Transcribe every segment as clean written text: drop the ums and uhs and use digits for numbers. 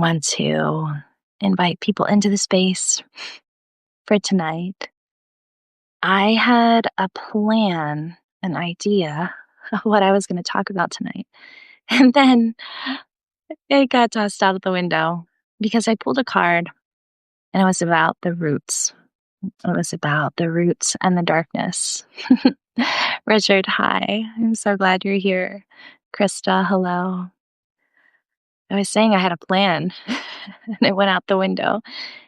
want to invite people into the space for tonight. I had a plan, an idea of what I was going to talk about tonight. And then it got tossed out of the window because I pulled a card and it was about the roots. It was about the roots and the darkness. Richard, hi. I'm so glad you're here. Krista, hello. I was saying I had a plan and it went out the window.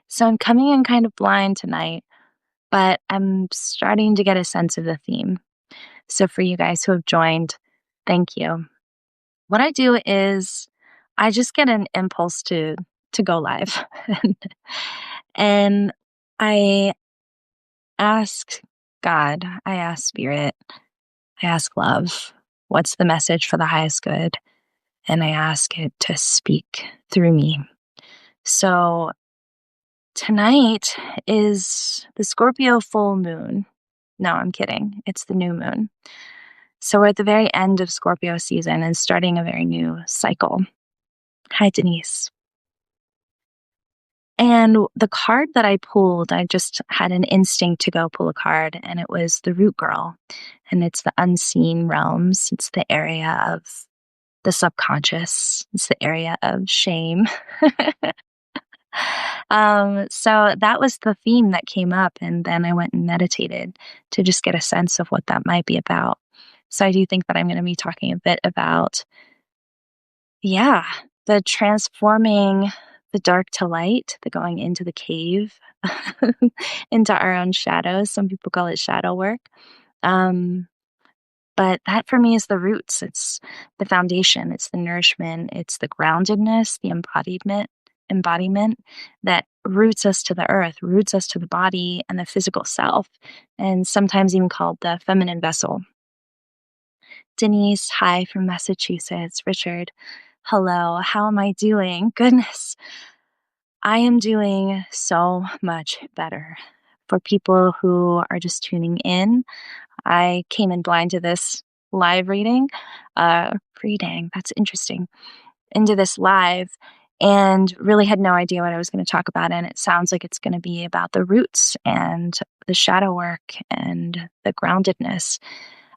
So I'm coming in kind of blind tonight, but I'm starting to get a sense of the theme. So for you guys who have joined, thank you. What I do is I just get an impulse to go live. And I ask God, I ask Spirit, I ask love, what's the message for the highest good? And I ask it to speak through me. So tonight is the Scorpio full moon. No, I'm kidding. It's the new moon. So we're at the very end of Scorpio season and starting a very new cycle. Hi, Denise. And the card that I pulled, I just had an instinct to go pull a card, and it was the root girl. And it's the unseen realms. It's the area of the subconscious. It's the area of shame. So that was the theme that came up. And then I went and meditated to just get a sense of what that might be about. So I do think that I'm going to be talking a bit about, the transforming the dark to light, the going into the cave, into our own shadows. Some people call it shadow work. But that for me is the roots. It's the foundation. It's the nourishment. It's the groundedness, the embodiment that roots us to the earth, roots us to the body and the physical self, and sometimes even called the feminine vessel. Denise, hi from Massachusetts. Richard, hello. How am I doing? Goodness, I am doing so much better. For people who are just tuning in, I came in blind to this live reading, that's interesting, into this live, and really had no idea what I was going to talk about. And it sounds like it's going to be about the roots and the shadow work and the groundedness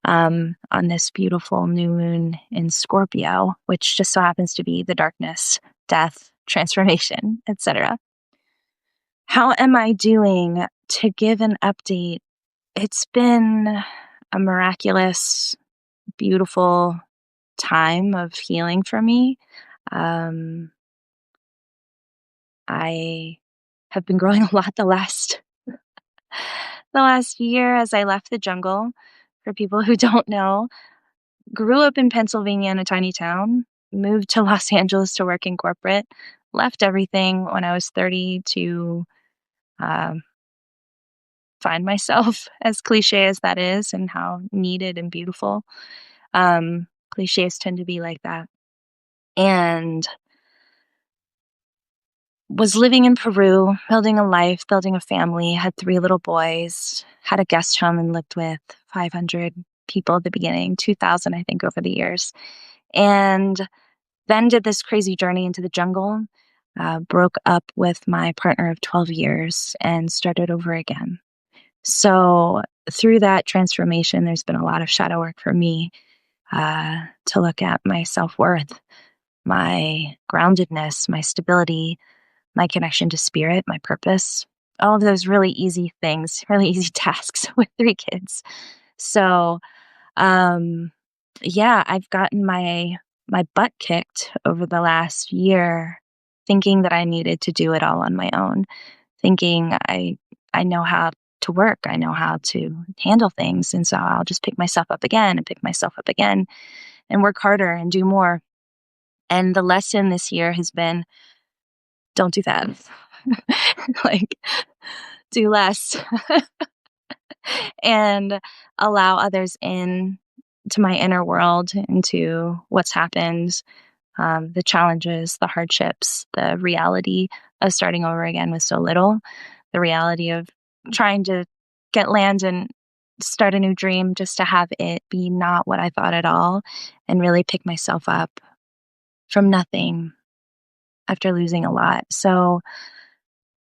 on this beautiful new moon in Scorpio, which just so happens to be the darkness, death, transformation, etc. How am I doing? To give an update, it's been a miraculous, beautiful time of healing for me. I have been growing a lot the last year as I left the jungle. For people who don't know, grew up in Pennsylvania in a tiny town, moved to Los Angeles to work in corporate, left everything when I was 30 to find myself, as cliche as that is, and how needed and beautiful. Cliches tend to be like that. And was living in Peru, building a life, building a family, had 3 little boys, had a guest home and lived with 500 people at the beginning, 2,000, I think, over the years. And then did this crazy journey into the jungle, broke up with my partner of 12 years and started over again. So through that transformation, there's been a lot of shadow work for me to look at my self-worth, my groundedness, my stability, my connection to spirit, my purpose, all of those really easy things, really easy tasks with 3 kids. So, I've gotten my butt kicked over the last year, thinking that I needed to do it all on my own, thinking I know how to work, I know how to handle things, and so I'll just pick myself up again and pick myself up again and work harder and do more. And the lesson this year has been, don't do that. Like, do less and allow others in to my inner world, into what's happened, the challenges, the hardships, the reality of starting over again with so little, the reality of trying to get land and start a new dream just to have it be not what I thought at all, and really pick myself up from nothing after losing a lot. So,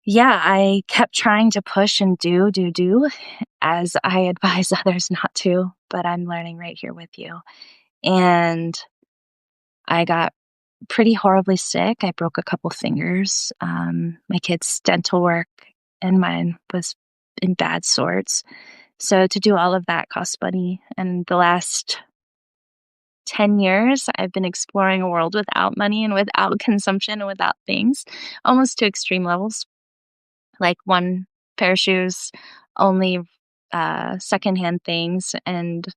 yeah, I kept trying to push and do as I advise others not to, but I'm learning right here with you. And I got pretty horribly sick. I broke a couple fingers. My kid's dental work and mine was in bad sorts. So to do all of that costs money. And the last 10 years, I've been exploring a world without money and without consumption and without things, almost to extreme levels, like one pair of shoes, only secondhand things. And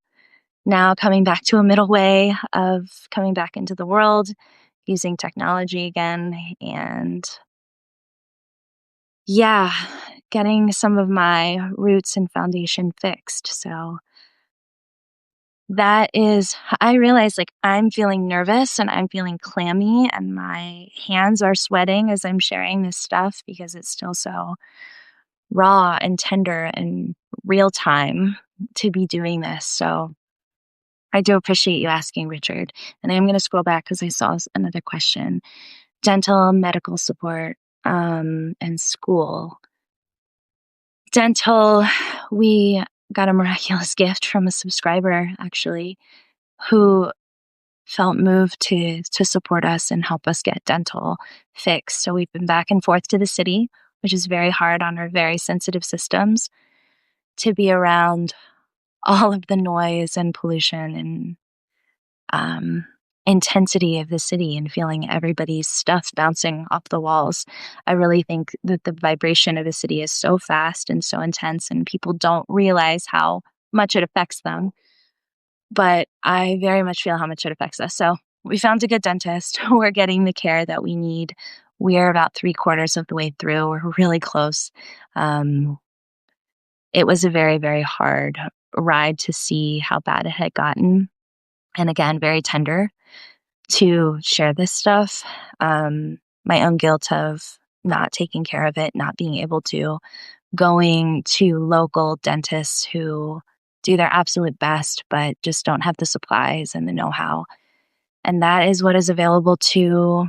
now coming back to a middle way of coming back into the world, using technology again, and yeah, getting some of my roots and foundation fixed. So that is, I realize like I'm feeling nervous and I'm feeling clammy and my hands are sweating as I'm sharing this stuff because it's still so raw and tender and real time to be doing this. So I do appreciate you asking, Richard. And I'm going to scroll back because I saw another question. Dental, medical support, and school. Dental, we got a miraculous gift from a subscriber, actually, who felt moved to support us and help us get dental fixed. So we've been back and forth to the city, which is very hard on our very sensitive systems, to be around all of the noise and pollution and intensity of the city and feeling everybody's stuff bouncing off the walls. I really think that the vibration of the city is so fast and so intense, and people don't realize how much it affects them. But I very much feel how much it affects us. So we found a good dentist. We're getting the care that we need. We're about 3/4 of the way through. We're really close. It was a very, very hard ride to see how bad it had gotten. And again, very tender to share this stuff. My own guilt of not taking care of it, not being able to, going to local dentists who do their absolute best, but just don't have the supplies and the know how. And that is what is available to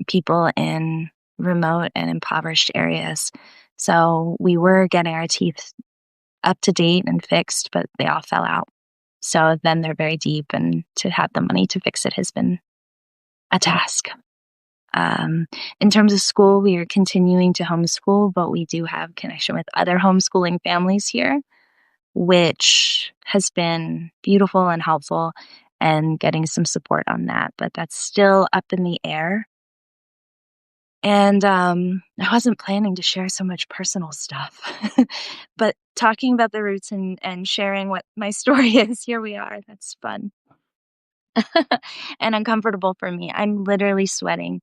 people in remote and impoverished areas. So we were getting our teeth up to date and fixed, but they all fell out. So then they're very deep, and to have the money to fix it has been a task. In terms of school, we are continuing to homeschool, but we do have connection with other homeschooling families here, which has been beautiful and helpful, and getting some support on that. But that's still up in the air. And I wasn't planning to share so much personal stuff, but talking about the roots and sharing what my story is, here we are. That's fun and uncomfortable for me. I'm literally sweating.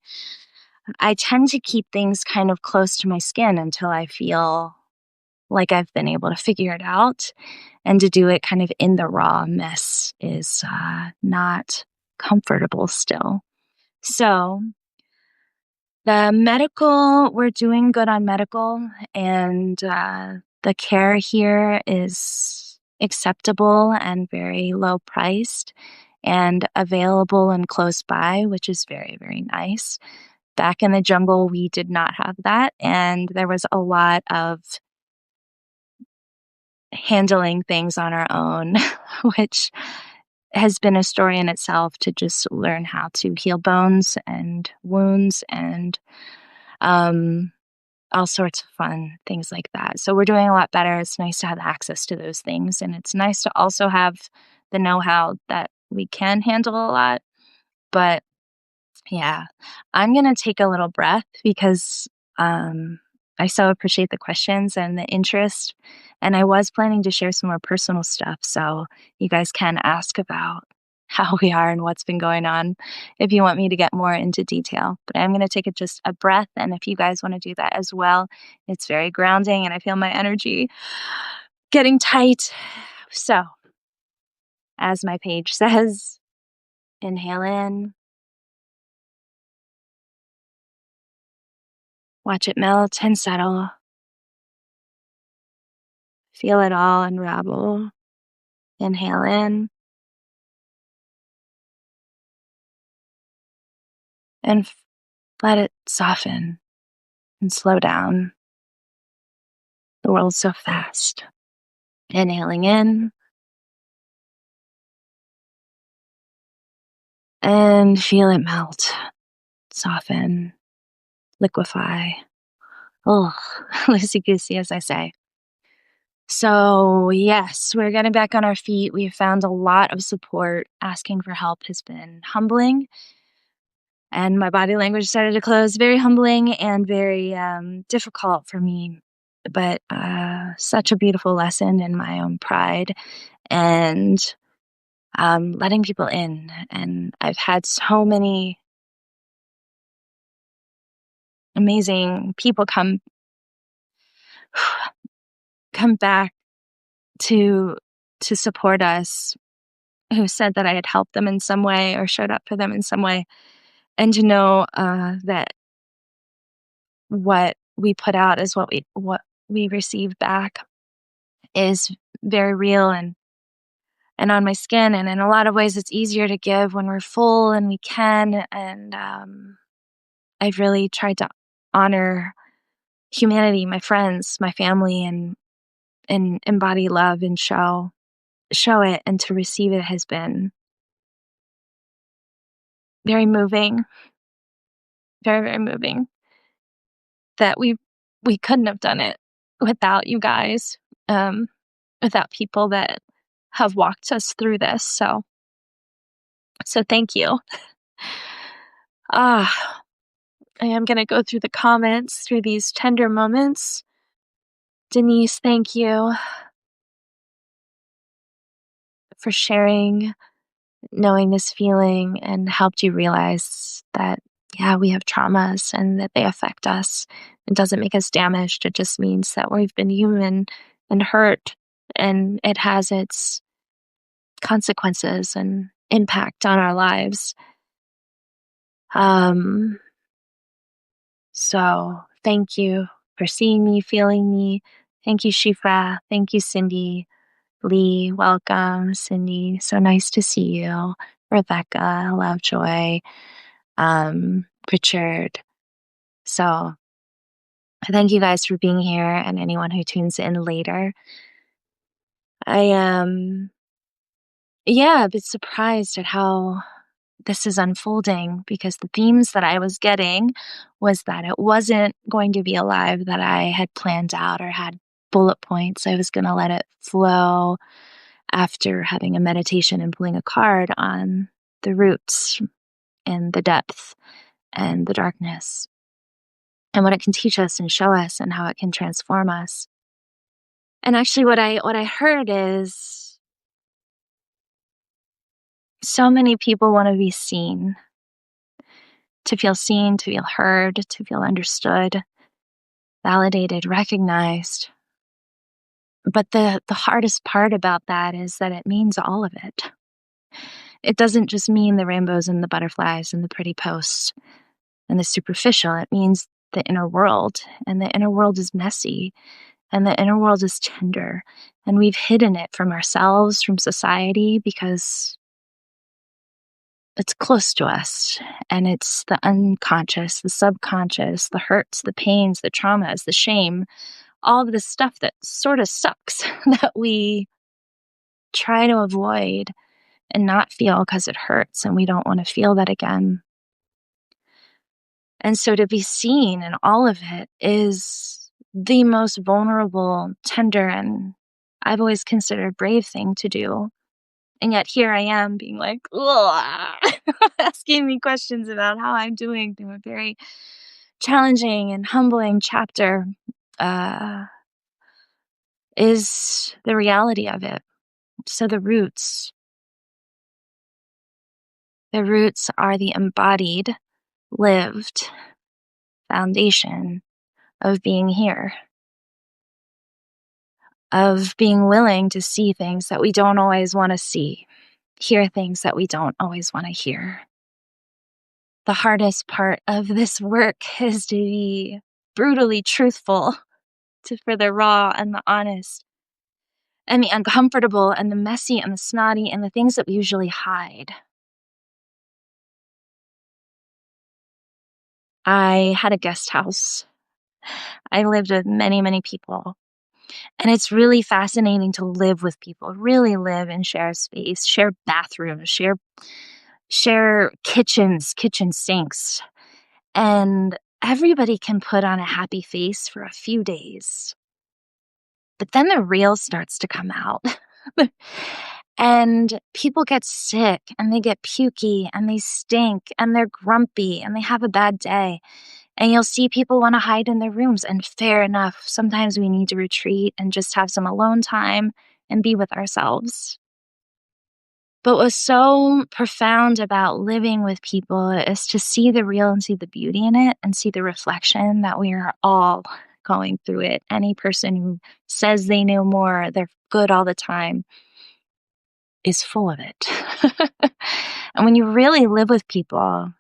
I tend to keep things kind of close to my skin until I feel like I've been able to figure it out. And to do it kind of in the raw mess is not comfortable still. So, the medical, we're doing good on medical, and the care here is acceptable and very low priced and available and close by, which is very, very nice. Back in the jungle, we did not have that, and there was a lot of handling things on our own, which has been a story in itself, to just learn how to heal bones and wounds and um, all sorts of fun things like that. So we're doing a lot better. It's nice to have access to those things, and it's nice to also have the know-how that we can handle a lot. But yeah, I'm gonna take a little breath because I so appreciate the questions and the interest. And I was planning to share some more personal stuff, so you guys can ask about how we are and what's been going on if you want me to get more into detail. But I'm gonna take just a breath, and if you guys want to do that as well, it's very grounding, and I feel my energy getting tight. So, as my page says, inhale in. Watch it melt and settle. Feel it all unravel. Inhale in and let it soften and slow down. The world's so fast. Inhaling in and feel it melt, soften, liquefy. Oh, loosey goosey, as I say. So, yes, we're getting back on our feet. We've found a lot of support. Asking for help has been humbling, and my body language started to close. Very humbling and very difficult for me, but such a beautiful lesson in my own pride and letting people in. And I've had so many amazing people come back to support us, who said that I had helped them in some way or showed up for them in some way, and to know that what we put out is what we receive back is very real and on my skin. And in a lot of ways, it's easier to give when we're full and we can. And I've really tried to honor humanity, my friends, my family, and embody love and show it, and to receive it has been very moving, very, very moving. That we couldn't have done it without you guys, um, without people that have walked us through this. So thank you. Ah, I am gonna go through the comments, through these tender moments. Denise, thank you for sharing, knowing this feeling, and helped you realize that, yeah, we have traumas and that they affect us. It doesn't make us damaged. It just means that we've been human and hurt, and it has its consequences and impact on our lives. Um, so thank you for seeing me, feeling me. Thank you, Shifra. Thank you, Cindy. Lee, welcome. Cindy, so nice to see you. Rebecca, Lovejoy, Richard. So thank you guys for being here, and anyone who tunes in later. I am, yeah, a bit surprised at how this is unfolding, because the themes that I was getting was that it wasn't going to be a live that I had planned out or had bullet points. I was going to let it flow after having a meditation and pulling a card on the roots and the depth and the darkness and what it can teach us and show us and how it can transform us. And actually what I heard is so many people want to be seen, to feel heard, to feel understood, validated, recognized. But the hardest part about that is that it means all of it. It doesn't just mean the rainbows and the butterflies and the pretty posts and the superficial. It means the inner world. And the inner world is messy. And the inner world is tender. And we've hidden it from ourselves, from society, because it's close to us. And it's the unconscious, the subconscious, the hurts, the pains, the traumas, the shame, all of the stuff that sort of sucks that we try to avoid and not feel because it hurts and we don't want to feel that again. And so to be seen in all of it is the most vulnerable, tender, and I've always considered brave thing to do. And yet here I am being like, asking me questions about how I'm doing through a very challenging and humbling chapter, is the reality of it. So the roots are the embodied, lived foundation of being here, of being willing to see things that we don't always want to see, hear things that we don't always want to hear. The hardest part of this work is to be brutally truthful, for the raw and the honest and the uncomfortable and the messy and the snotty and the things that we usually hide. I had a guest house. I lived with many, many people. And it's really fascinating to live with people, really live and share space, share bathrooms, share kitchens, kitchen sinks. And everybody can put on a happy face for a few days. But then the real starts to come out. And people get sick and they get pukey and they stink and they're grumpy and they have a bad day. And you'll see people want to hide in their rooms. And fair enough, sometimes we need to retreat and just have some alone time and be with ourselves. But what's so profound about living with people is to see the real and see the beauty in it and see the reflection that we are all going through it. Any person who says they know more, they're good all the time, is full of it. And when you really live with people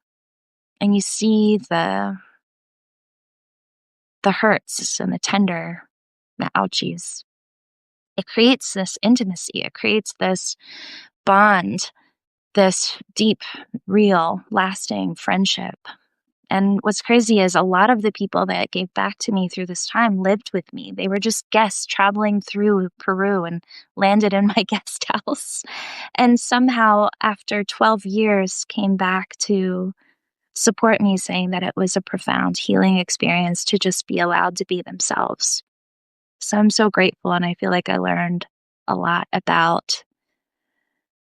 and you see the hurts and the tender, the ouchies, it creates this intimacy. It creates this bond, this deep, real, lasting friendship. And what's crazy is a lot of the people that gave back to me through this time lived with me. They were just guests traveling through Peru and landed in my guest house. And somehow, after 12 years, came back to support me, saying that it was a profound healing experience to just be allowed to be themselves. So I'm so grateful, and I feel like I learned a lot about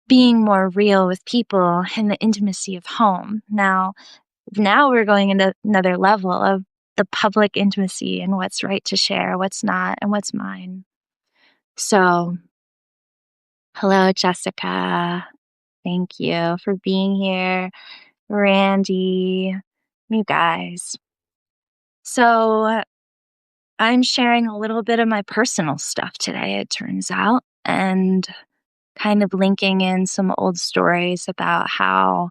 being more real with people in the intimacy of home. Now we're going into another level of the public intimacy and what's right to share, what's not, and what's mine. So, hello, Jessica. Thank you for being here. Randy, you guys. So, I'm sharing a little bit of my personal stuff today, it turns out, and kind of linking in some old stories about how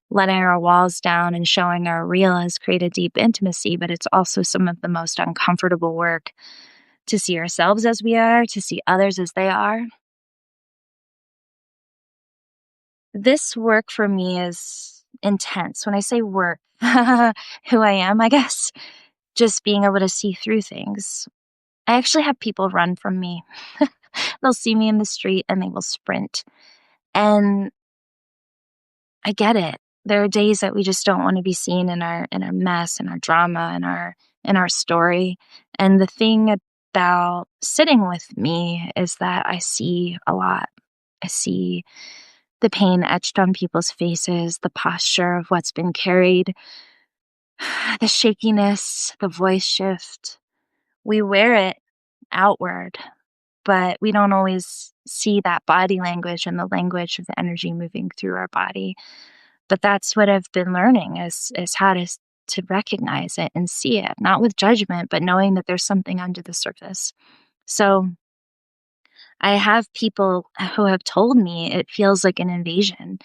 letting our walls down and showing our real has created deep intimacy, but it's also some of the most uncomfortable work to see ourselves as we are, to see others as they are. This work for me is intense. When I say work, who I am, I guess, just being able to see through things. I actually have people run from me. They'll see me in the street and they will sprint. And I get it. There are days that we just don't want to be seen in our mess, in our drama, in our story. And the thing about sitting with me is that I see a lot. I see the pain etched on people's faces, the posture of what's been carried, the shakiness, the voice shift. We wear it outward, but we don't always see that body language and the language of the energy moving through our body. But that's what I've been learning is how to recognize it and see it, not with judgment, but knowing that there's something under the surface. So I have people who have told me it feels like an invasion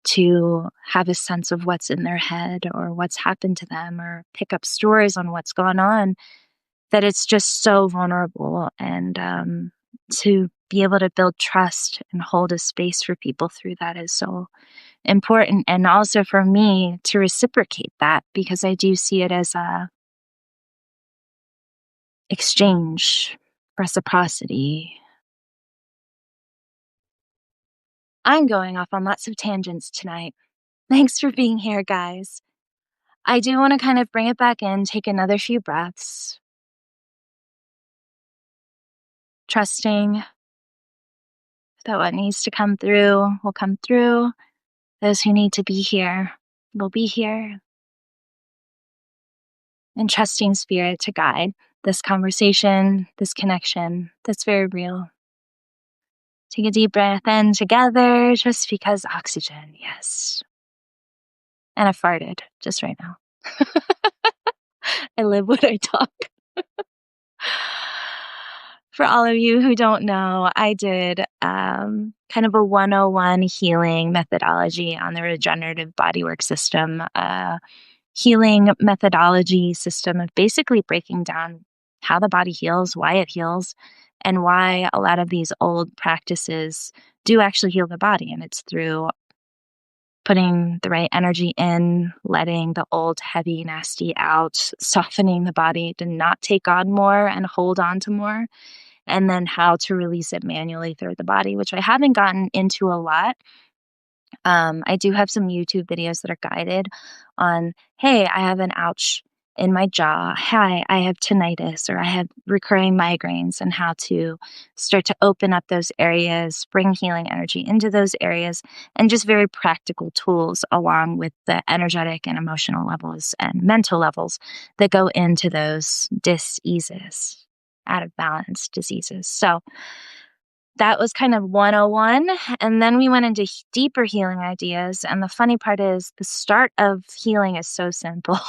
to have a sense of what's in their head or what's happened to them or pick up stories on what's gone on, that it's just so vulnerable. And to be able to build trust and hold a space for people through that is so important. And also for me to reciprocate that, because I do see it as a exchange, reciprocity. I'm going off on lots of tangents tonight. Thanks for being here, guys. I do want to kind of bring it back in, take another few breaths, trusting that what needs to come through will come through. Those who need to be here will be here. And trusting Spirit to guide this conversation, this connection that's very real. Take a deep breath in together, just because oxygen, yes. And I farted just right now. I live what I talk. For all of you who don't know, I did kind of a 101 healing methodology on the regenerative bodywork system, healing methodology system of basically breaking down how the body heals, why it heals, and why a lot of these old practices do actually heal the body. And it's through putting the right energy in, letting the old, heavy, nasty out, softening the body to not take on more and hold on to more, and then how to release it manually through the body, which I haven't gotten into a lot. I do have some YouTube videos that are guided on, hey, I have an ouch in my jaw. Hi, I have tinnitus, or I have recurring migraines, and how to start to open up those areas, bring healing energy into those areas, and just very practical tools along with the energetic and emotional levels and mental levels that go into those diseases, out of balance diseases. So, that was kind of 101. And then we went into deeper healing ideas. And the funny part is, the start of healing is so simple,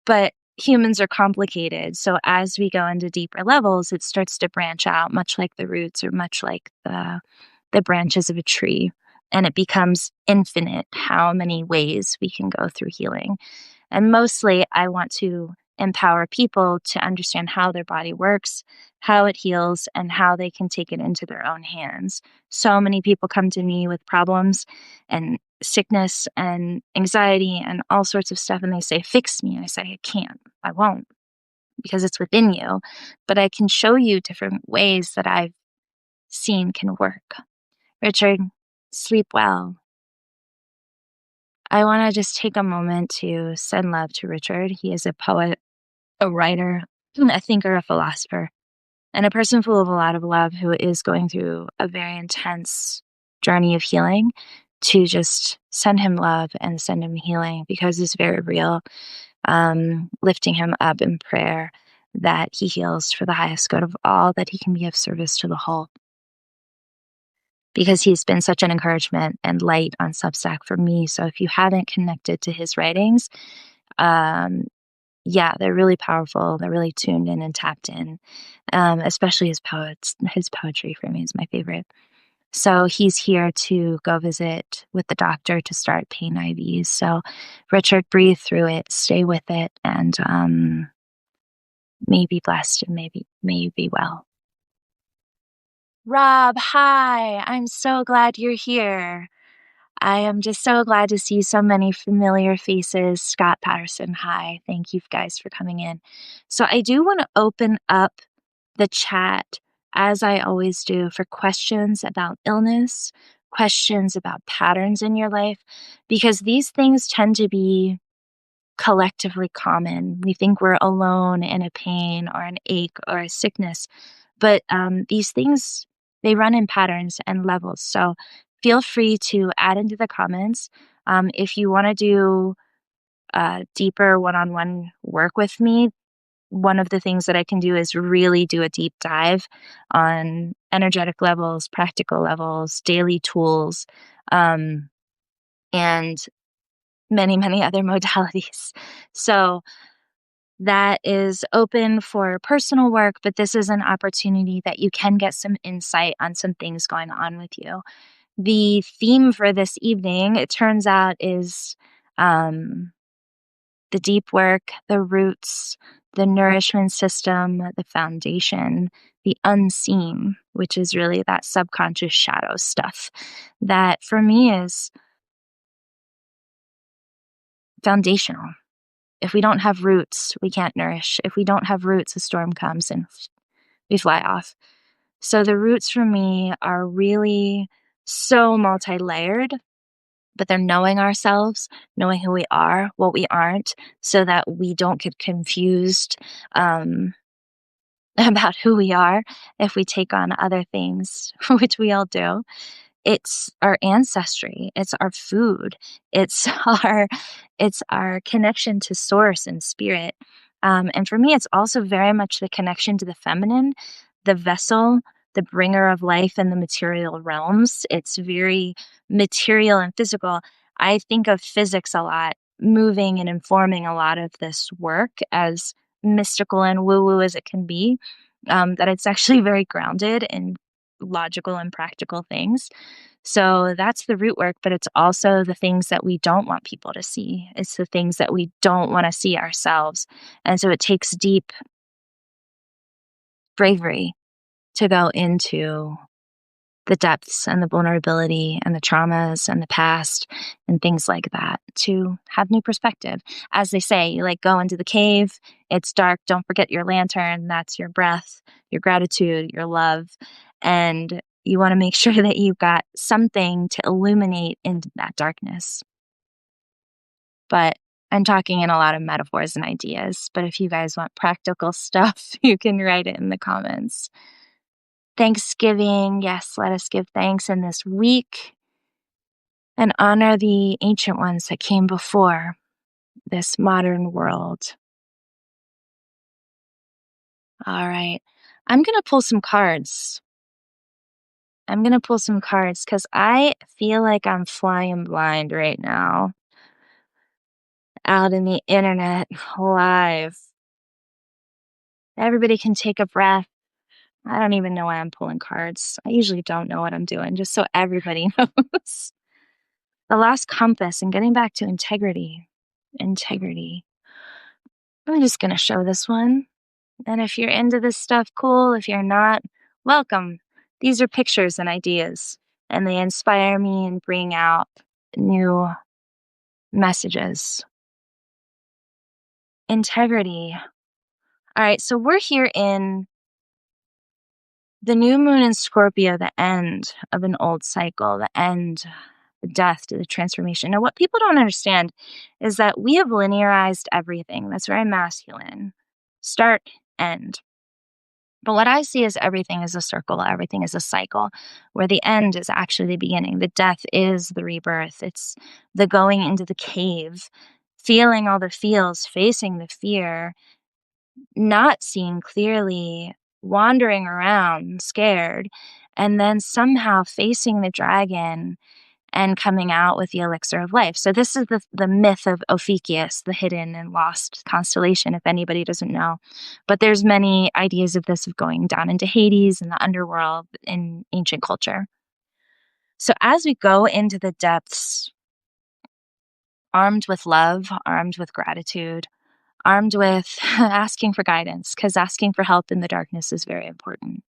but humans are complicated. So as we go into deeper levels, it starts to branch out, much like the roots or much like the branches of a tree. And it becomes infinite how many ways we can go through healing. And mostly, I want to empower people to understand how their body works, how it heals, and how they can take it into their own hands. So many people come to me with problems and sickness and anxiety and all sorts of stuff, and they say, fix me. And I say, I can't, I won't, because it's within you. But I can show you different ways that I've seen can work. Richard, sleep well. I want to just take a moment to send love to Richard. He is a poet, a writer, a thinker, a philosopher, and a person full of a lot of love who is going through a very intense journey of healing. To just send him love and send him healing, because it's very real. Lifting him up in prayer that he heals for the highest good of all, that he can be of service to the whole. Because he's been such an encouragement and light on Substack for me. So if you haven't connected to his writings, yeah, they're really powerful. They're really tuned in and tapped in, especially his poets. His poetry for me is my favorite. So he's here to go visit with the doctor to start pain IVs. So Richard, breathe through it, stay with it, and may be blessed, and may you be well. Rob, hi. I'm so glad you're here. I am just so glad to see so many familiar faces. Scott Patterson, hi. Thank you guys for coming in. So I do want to open up the chat, as I always do, for questions about illness, questions about patterns in your life, because these things tend to be collectively common. We think we're alone in a pain or an ache or a sickness, but these things, they run in patterns and levels. So feel free to add into the comments. If you want to do deeper one-on-one work with me, one of the things that I can do is really do a deep dive on energetic levels, practical levels, daily tools, and many, many other modalities. So that is open for personal work, but this is an opportunity that you can get some insight on some things going on with you. The theme for this evening, it turns out, is the deep work, the roots, the nourishment system, the foundation, the unseen, which is really that subconscious shadow stuff that for me is foundational. If we don't have roots, we can't nourish. If we don't have roots, a storm comes and we fly off. So the roots for me are really so multi-layered, but they're knowing ourselves, knowing who we are, what we aren't, so that we don't get confused about who we are if we take on other things, which we all do. It's our ancestry, it's our food, it's our connection to source and spirit. And for me, it's also very much the connection to the feminine, the vessel, the bringer of life in the material realms. It's very material and physical. I think of physics a lot, moving and informing a lot of this work, as mystical and woo-woo as it can be, that it's actually very grounded in logical and practical things. So that's the root work, but it's also the things that we don't want people to see. It's the things that we don't want to see ourselves. And so it takes deep bravery to go into the depths and the vulnerability and the traumas and the past and things like that to have new perspective. As they say, you like go into the cave, it's dark, don't forget your lantern, that's your breath, your gratitude, your love, and you want to make sure that you've got something to illuminate into that darkness. But I'm talking in a lot of metaphors and ideas, but if you guys want practical stuff, you can write it in the comments. Thanksgiving, yes, let us give thanks in this week and honor the ancient ones that came before this modern world. All right. I'm going to pull some cards. I'm going to pull some cards because I feel like I'm flying blind right now out in the internet live. Everybody can take a breath. I don't even know why I'm pulling cards. I usually don't know what I'm doing, just so everybody knows. The lost compass and getting back to integrity. Integrity. I'm just going to show this one. And if you're into this stuff, cool. If you're not, welcome. These are pictures and ideas, and they inspire me and bring out new messages. Integrity. All right, so we're here in the new moon in Scorpio, the end of an old cycle, the end, the death to the transformation. Now, what people don't understand is that we have linearized everything. That's very masculine. Start, end. But what I see is everything is a circle, everything is a cycle, where the end is actually the beginning. The death is the rebirth. It's the going into the cave, feeling all the feels, facing the fear, not seeing clearly, wandering around, scared, and then somehow facing the dragon and coming out with the elixir of life. So this is the myth of Ophiuchus, the hidden and lost constellation, if anybody doesn't know. But there's many ideas of this of going down into Hades and the underworld in ancient culture. So as we go into the depths, armed with love, armed with gratitude, armed with asking for guidance, because asking for help in the darkness is very important.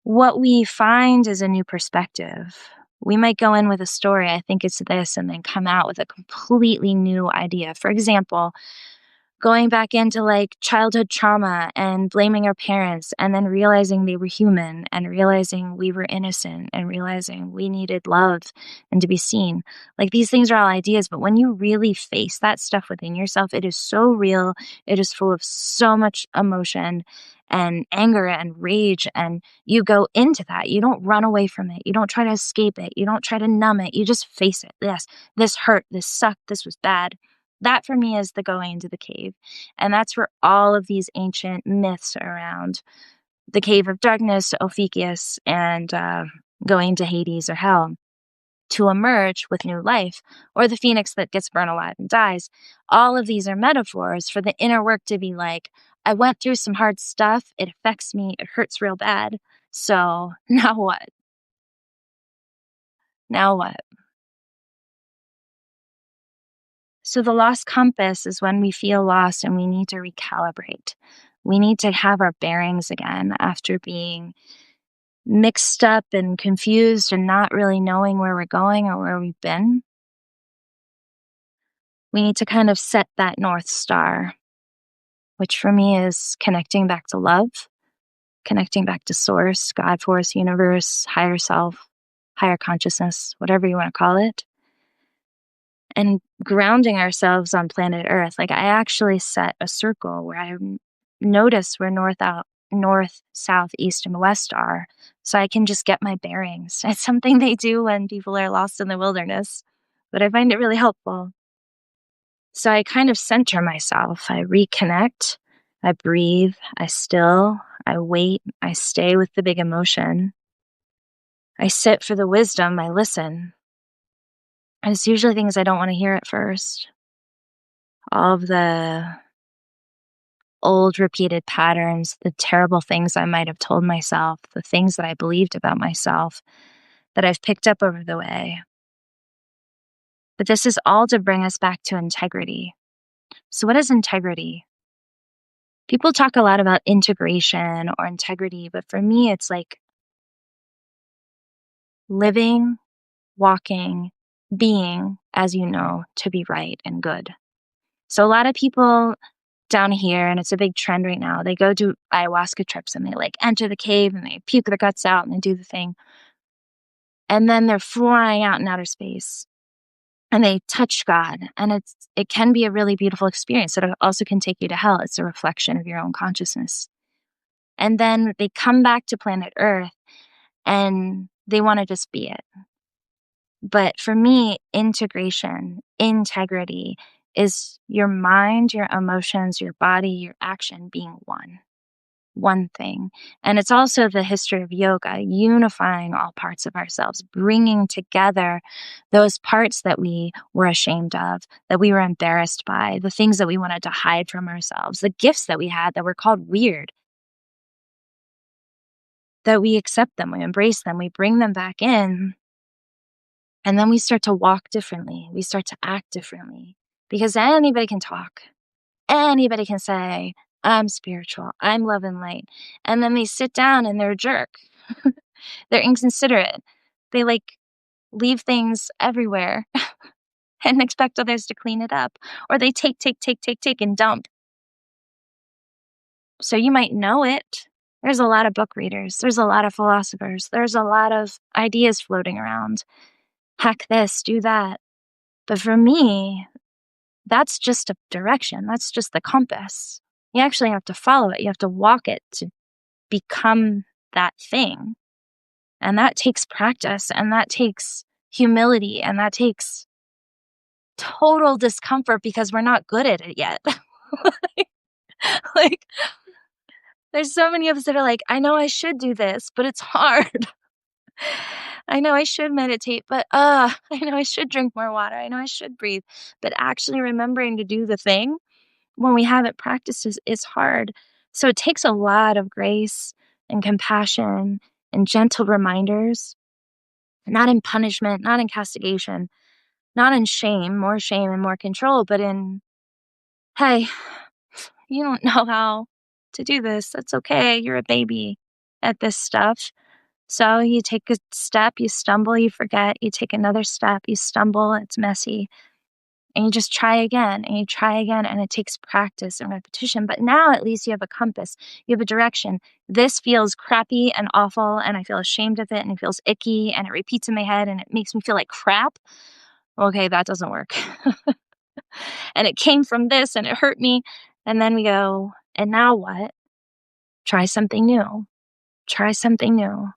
What we find is a new perspective. We might go in with a story, I think it's this, and then come out with a completely new idea. For example, going back into like childhood trauma and blaming our parents and then realizing they were human and realizing we were innocent and realizing we needed love and to be seen. Like these things are all ideas, but when you really face that stuff within yourself, it is so real. It is full of so much emotion and anger and rage, and you go into that. You don't run away from it. You don't try to escape it. You don't try to numb it. You just face it. Yes, this hurt. This sucked. This was bad. That for me is the going into the cave. And that's where all of these ancient myths around the cave of darkness, Ophiuchus, and going to Hades or hell to emerge with new life, or the phoenix that gets burned alive and dies. All of these are metaphors for the inner work to be like, I went through some hard stuff. It affects me. It hurts real bad. So now what? Now what? So the lost compass is when we feel lost and we need to recalibrate. We need to have our bearings again after being mixed up and confused and not really knowing where we're going or where we've been. We need to kind of set that North Star, which for me is connecting back to love, connecting back to source, God, force, universe, higher self, higher consciousness, whatever you want to call it. And grounding ourselves on planet Earth. Like I actually set a circle where I notice where north, south, east, and west are, so I can just get my bearings. It's something they do when people are lost in the wilderness, but I find it really helpful. So I kind of center myself. I reconnect. I breathe. I still. I wait. I stay with the big emotion. I sit for the wisdom. I listen. And it's usually things I don't want to hear at first. All of the old repeated patterns, the terrible things I might have told myself, the things that I believed about myself that I've picked up over the way. But this is all to bring us back to integrity. So what is integrity? People talk a lot about integration or integrity, but for me, it's like living, walking, being as you know to be right and good. So a lot of people down here, and it's a big trend right now, they go do ayahuasca trips and they like enter the cave and they puke their guts out and they do the thing. And then they're flying out in outer space and they touch God. And it can be a really beautiful experience. It also can take you to hell. It's a reflection of your own consciousness. And then they come back to planet Earth and they want to just be it. But for me, integration, integrity is your mind, your emotions, your body, your action being one thing. And it's also the history of yoga, unifying all parts of ourselves, bringing together those parts that we were ashamed of, that we were embarrassed by, the things that we wanted to hide from ourselves, the gifts that we had that were called weird, that we accept them, we embrace them, we bring them back in. And then we start to walk differently. We start to act differently because anybody can talk. Anybody can say, I'm spiritual, I'm love and light. And then they sit down and they're a jerk. They're inconsiderate. They like leave things everywhere and expect others to clean it up. Or they take, and dump. So you might know it. There's a lot of book readers. There's a lot of philosophers. There's a lot of ideas floating around. Hack this, do that. But for me, that's just a direction. That's just the compass. You actually have to follow it. You have to walk it to become that thing. And that takes practice, and that takes humility, and that takes total discomfort because we're not good at it yet. like, there's so many of us that are like, I know I should do this, but it's hard. I know I should meditate, but I know I should drink more water. I know I should breathe. But actually remembering to do the thing when we haven't practiced is hard. So it takes a lot of grace and compassion and gentle reminders, not in punishment, not in castigation, not in shame and more control, but in, hey, you don't know how to do this. That's okay. You're a baby at this stuff. So you take a step, you stumble, you forget, you take another step, you stumble, it's messy. And you just try again and you try again, and it takes practice and repetition. But now at least you have a compass, you have a direction. This feels crappy and awful, and I feel ashamed of it, and it feels icky, and it repeats in my head, and it makes me feel like crap. Okay, that doesn't work. And it came from this, and it hurt me. And then we go, and now what? Try something new. Try something new.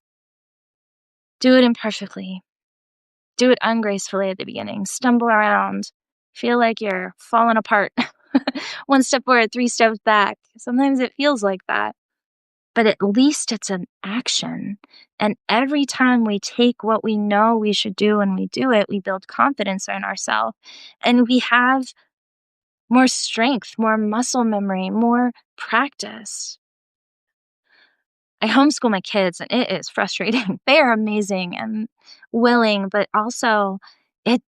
Do it imperfectly. Do it ungracefully at the beginning. Stumble around. Feel like you're falling apart. One step forward, three steps back. Sometimes it feels like that. But at least it's an action. And every time we take what we know we should do and we do it, we build confidence in ourselves. And we have more strength, more muscle memory, more practice. I homeschool my kids, and it is frustrating. They are amazing and willing, but also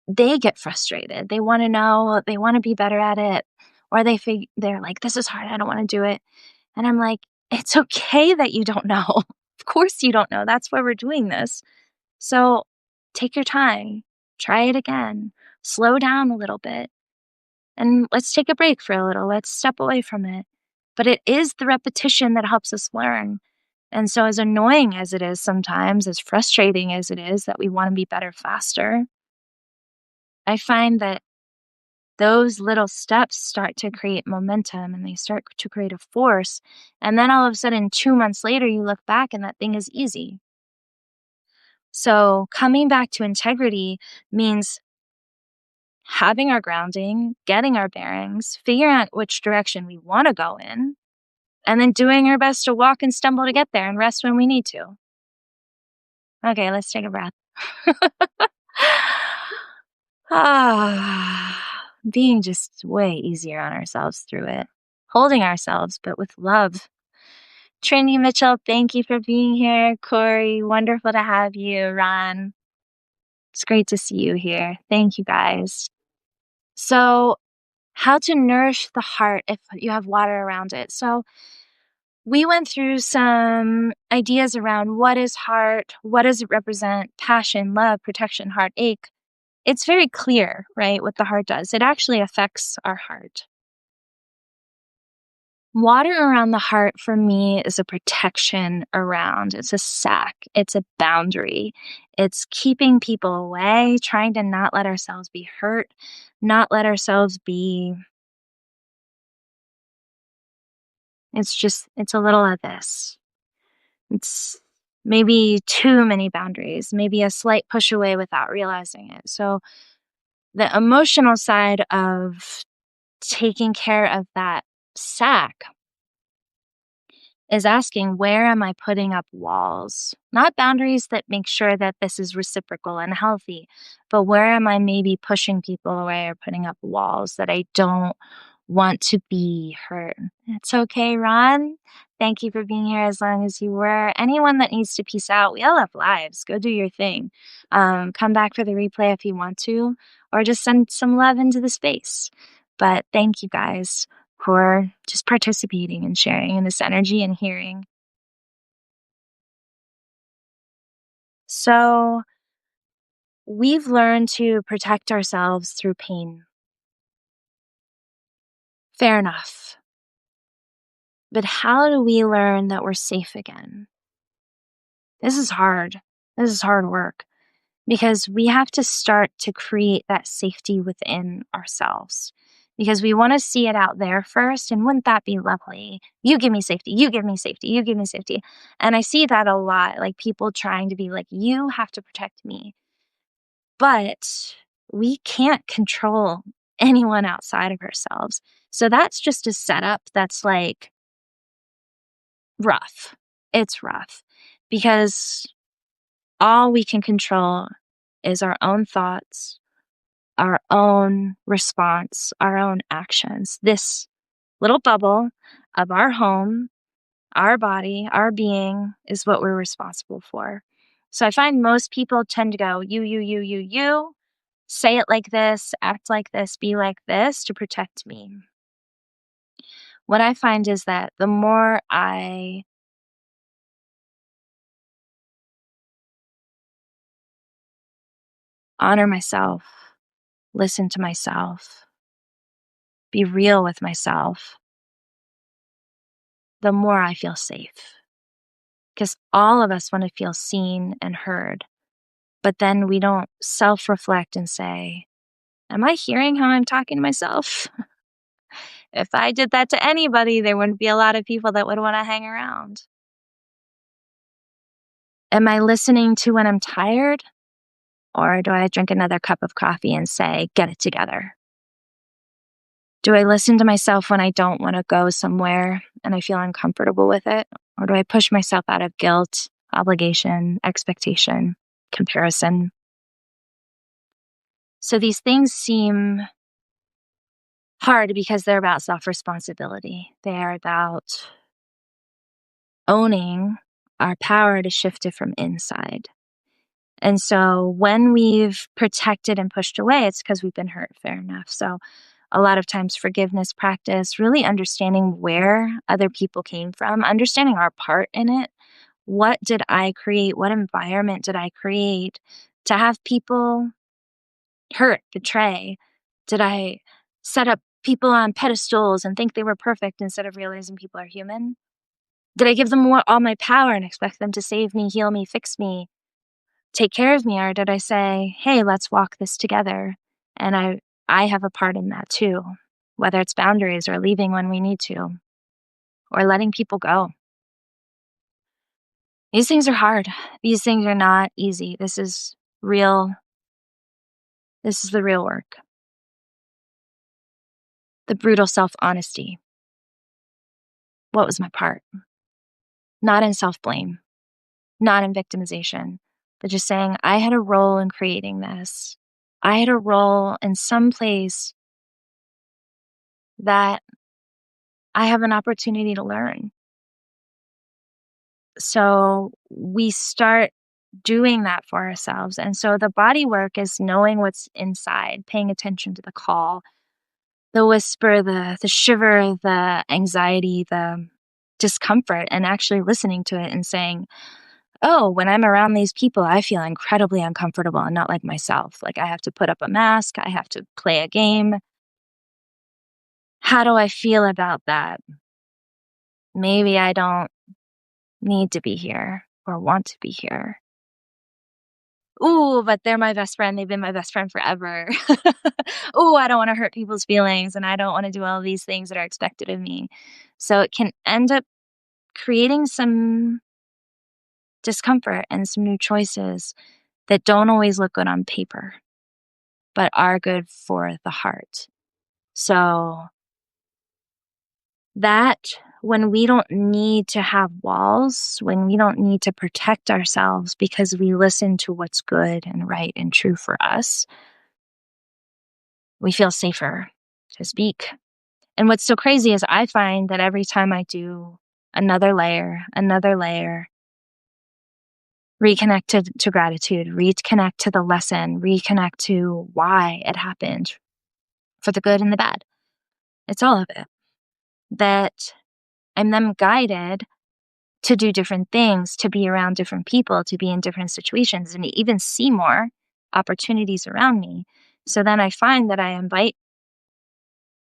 they get frustrated. They want to know, they want to be better at it, or they're like, this is hard, I don't want to do it. And I'm like, it's okay that you don't know. Of course you don't know. That's why we're doing this. So take your time, try it again, slow down a little bit, and let's take a break for a little. Let's step away from it. But it is the repetition that helps us learn. And so as annoying as it is sometimes, as frustrating as it is that we want to be better faster, I find that those little steps start to create momentum and they start to create a force. And then all of a sudden, 2 months later, you look back and that thing is easy. So coming back to integrity means having our grounding, getting our bearings, figuring out which direction we want to go in, and then doing our best to walk and stumble to get there and rest when we need to. Okay, let's take a breath. Being just way easier on ourselves through it. Holding ourselves, but with love. Trinity Mitchell, thank you for being here. Corey, wonderful to have you. Ron, it's great to see you here. Thank you guys. So, how to nourish the heart if you have water around it. So, we went through some ideas around what is heart, what does it represent, passion, love, protection, heartache. It's very clear, right, what the heart does. It actually affects our heart. Water around the heart for me is a protection around. It's a sack. It's a boundary. It's keeping people away, trying to not let ourselves be hurt, not let ourselves be. It's a little of this. It's maybe too many boundaries, maybe a slight push away without realizing it. So the emotional side of taking care of that sack is asking, where am I putting up walls? Not boundaries that make sure that this is reciprocal and healthy, but where am I maybe pushing people away or putting up walls that I don't want to be hurt? It's okay, Ron. Thank you for being here as long as you were. Anyone that needs to peace out, we all have lives. Go do your thing. Come back for the replay if you want to, or just send some love into the space. But thank you guys for just participating and sharing in this energy and hearing. So, we've learned to protect ourselves through pain. Fair enough. But how do we learn that we're safe again? This is hard. This is hard work because we have to start to create that safety within ourselves because we want to see it out there first. And wouldn't that be lovely? You give me safety. You give me safety. You give me safety. And I see that a lot, like people trying to be like, you have to protect me. But we can't control anyone outside of ourselves. So that's just a setup that's like rough. It's rough because all we can control is our own thoughts, our own response, our own actions. This little bubble of our home, our body, our being is what we're responsible for. So I find most people tend to go, you, say it like this, act like this, be like this to protect me. What I find is that the more I honor myself, listen to myself, be real with myself, the more I feel safe. Because all of us want to feel seen and heard, but then we don't self reflect and say, am I hearing how I'm talking to myself? If I did that to anybody, there wouldn't be a lot of people that would want to hang around. Am I listening to when I'm tired? Or do I drink another cup of coffee and say, get it together? Do I listen to myself when I don't want to go somewhere and I feel uncomfortable with it? Or do I push myself out of guilt, obligation, expectation, comparison? So these things seem hard because they're about self-responsibility. They are about owning our power to shift it from inside. And so when we've protected and pushed away, it's because we've been hurt, fair enough. So a lot of times forgiveness practice, really understanding where other people came from, understanding our part in it. What did I create? What environment did I create to have people hurt, betray? Did I set up people on pedestals and think they were perfect instead of realizing people are human? Did I give them all my power and expect them to save me, heal me, fix me, take care of me? Or did I say, hey, let's walk this together? And I have a part in that too, whether it's boundaries or leaving when we need to or letting people go. These things are hard. These things are not easy. This is real. This is the real work. The brutal self-honesty. What was my part? Not in self-blame, not in victimization, but just saying I had a role in creating this. I had a role in some place that I have an opportunity to learn. So we start doing that for ourselves. And so the body work is knowing what's inside, paying attention to the call, the whisper, the shiver, the anxiety, the discomfort and actually listening to it and saying, oh, when I'm around these people, I feel incredibly uncomfortable and not like myself. Like I have to put up a mask, I have to play a game. How do I feel about that? Maybe I don't need to be here or want to be here. Ooh, but they're my best friend. They've been my best friend forever. Ooh, I don't want to hurt people's feelings and I don't want to do all these things that are expected of me. So it can end up creating some discomfort and some new choices that don't always look good on paper, but are good for the heart. So that when we don't need to have walls, when we don't need to protect ourselves because we listen to what's good and right and true for us, we feel safer to speak. And what's so crazy is I find that every time I do another layer, reconnect to gratitude, reconnect to the lesson, reconnect to why it happened for the good and the bad. It's all of it. That I'm then guided to do different things, to be around different people, to be in different situations, and to even see more opportunities around me. So then I find that I invite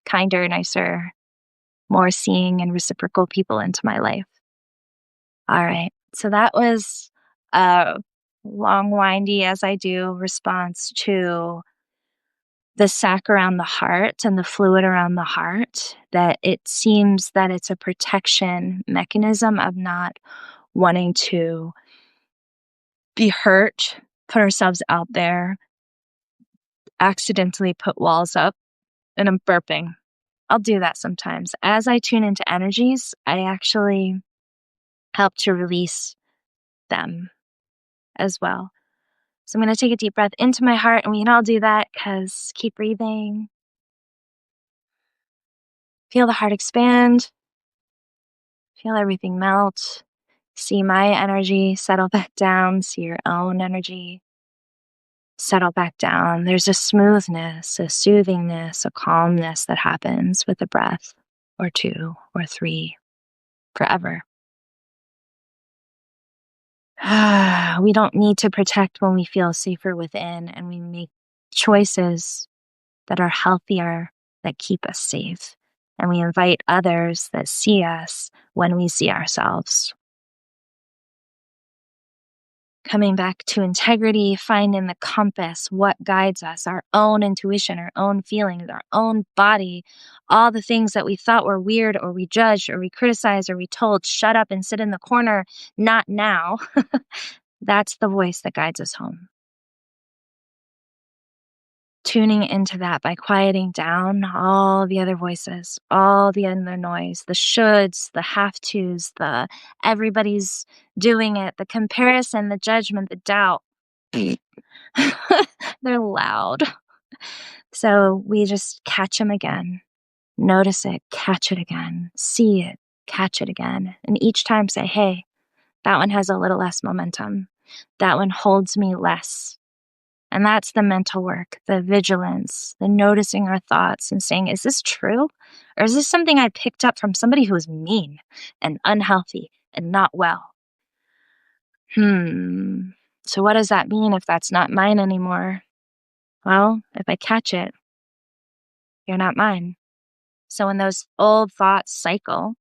kinder, nicer, more seeing and reciprocal people into my life. All right. So that was a long, windy, as I do, response to the sac around the heart and the fluid around the heart, that it seems that it's a protection mechanism of not wanting to be hurt, put ourselves out there, accidentally put walls up, and I'm burping. I'll do that sometimes. As I tune into energies, I actually help to release them as well. So I'm going to take a deep breath into my heart, and we can all do that because keep breathing. Feel the heart expand. Feel everything melt. See my energy settle back down. See your own energy settle back down. There's a smoothness, a soothingness, a calmness that happens with a breath or two or three forever. We don't need to protect when we feel safer within, and we make choices that are healthier, that keep us safe. And we invite others that see us when we see ourselves. Coming back to integrity, finding the compass, what guides us, our own intuition, our own feelings, our own body, all the things that we thought were weird or we judged or we criticized or we told, shut up and sit in the corner, not now. That's the voice that guides us home. Tuning into that by quieting down all the other voices, all the other noise, the shoulds, the have tos, the everybody's doing it, the comparison, the judgment, the doubt. They're loud. So we just catch them again. Notice it, catch it again. See it, catch it again. And each time say, hey, that one has a little less momentum. That one holds me less. And that's the mental work, the vigilance, the noticing our thoughts and saying, is this true? Or is this something I picked up from somebody who is mean and unhealthy and not well? So what does that mean if that's not mine anymore? Well, if I catch it, you're not mine. So when those old thoughts cycle,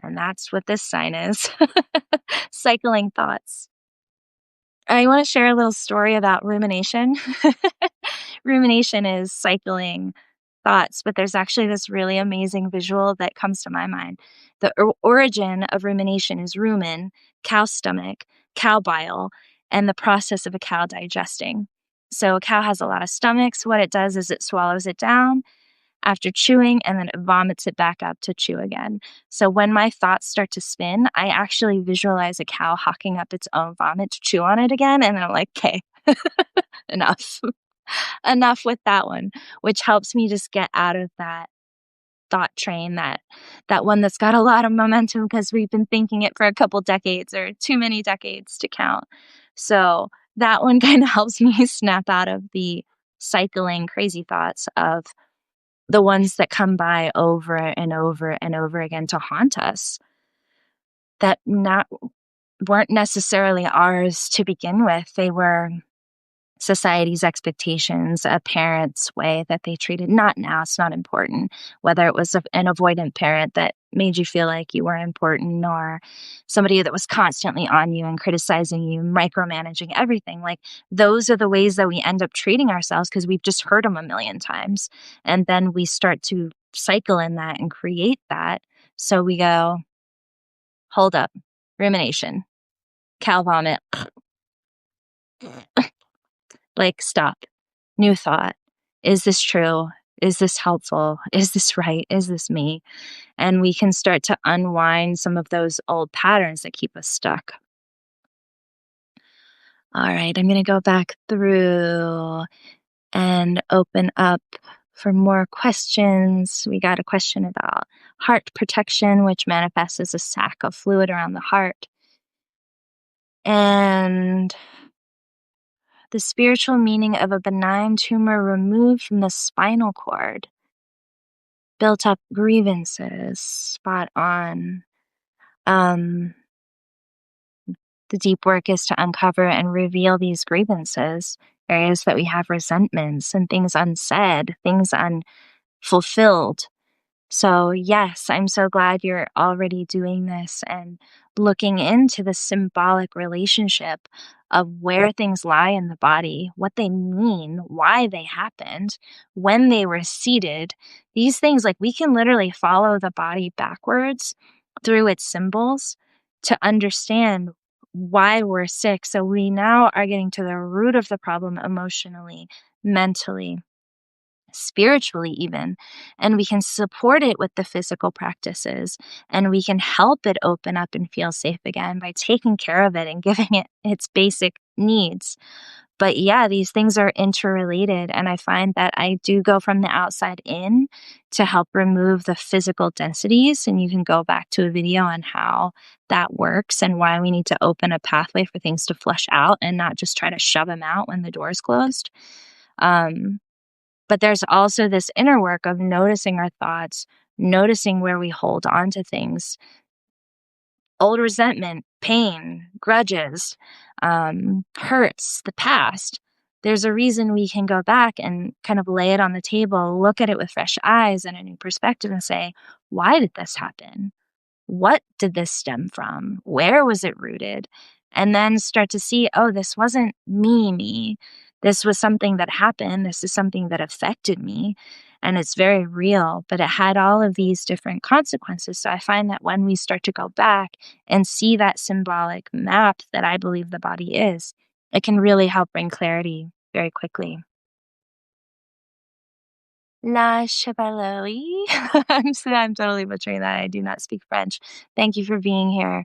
and that's what this sign is, cycling thoughts. I want to share a little story about rumination. Rumination is cycling thoughts, but there's actually this really amazing visual that comes to my mind. The origin of rumination is rumen, cow stomach, cow bile, and the process of a cow digesting. So a cow has a lot of stomachs. What it does is it swallows it down after chewing, and then it vomits it back up to chew again. So when my thoughts start to spin, I actually visualize a cow hawking up its own vomit to chew on it again. And I'm like, okay, enough. Enough with that one, which helps me just get out of that thought train, that one that's got a lot of momentum because we've been thinking it for a couple decades or too many decades to count. So that one kind of helps me snap out of the cycling crazy thoughts of the ones that come by over and over and over again to haunt us. that weren't necessarily ours to begin with. They were society's expectations, a parent's way that they treated. Not now, it's not important. Whether it was an avoidant parent that made you feel like you weren't important, or somebody that was constantly on you and criticizing you, micromanaging everything. Like, those are the ways that we end up treating ourselves because we've just heard them a million times. And then we start to cycle in that and create that. So we go, hold up, rumination, cow vomit, like, stop. New thought. Is this true? Is this helpful? Is this right? Is this me? And we can start to unwind some of those old patterns that keep us stuck. All right, I'm going to go back through and open up for more questions. We got a question about heart protection, which manifests as a sac of fluid around the heart. And the spiritual meaning of a benign tumor removed from the spinal cord. Built up grievances, spot on. The deep work is to uncover and reveal these grievances, areas that we have resentments and things unsaid, things unfulfilled. So, yes, I'm so glad you're already doing this and looking into the symbolic relationship of where things lie in the body, what they mean, why they happened, when they were seated. These things, like, we can literally follow the body backwards through its symbols to understand why we're sick. So we now are getting to the root of the problem emotionally, mentally, spiritually even, and we can support it with the physical practices, and we can help it open up and feel safe again by taking care of it and giving it its basic needs. But yeah, these things are interrelated, and I find that I do go from the outside in to help remove the physical densities, and you can go back to a video on how that works and why we need to open a pathway for things to flush out and not just try to shove them out when the door's closed. But there's also this inner work of noticing our thoughts, noticing where we hold on to things, old resentment, pain, grudges, hurts, the past. There's a reason we can go back and kind of lay it on the table, look at it with fresh eyes and a new perspective and say, why did this happen? What did this stem from? Where was it rooted? And then start to see, oh, this wasn't me. This was something that happened. This is something that affected me. And it's very real, but it had all of these different consequences. So I find that when we start to go back and see that symbolic map that I believe the body is, it can really help bring clarity very quickly. La Chevalerie. I'm totally butchering that. I do not speak French. Thank you for being here.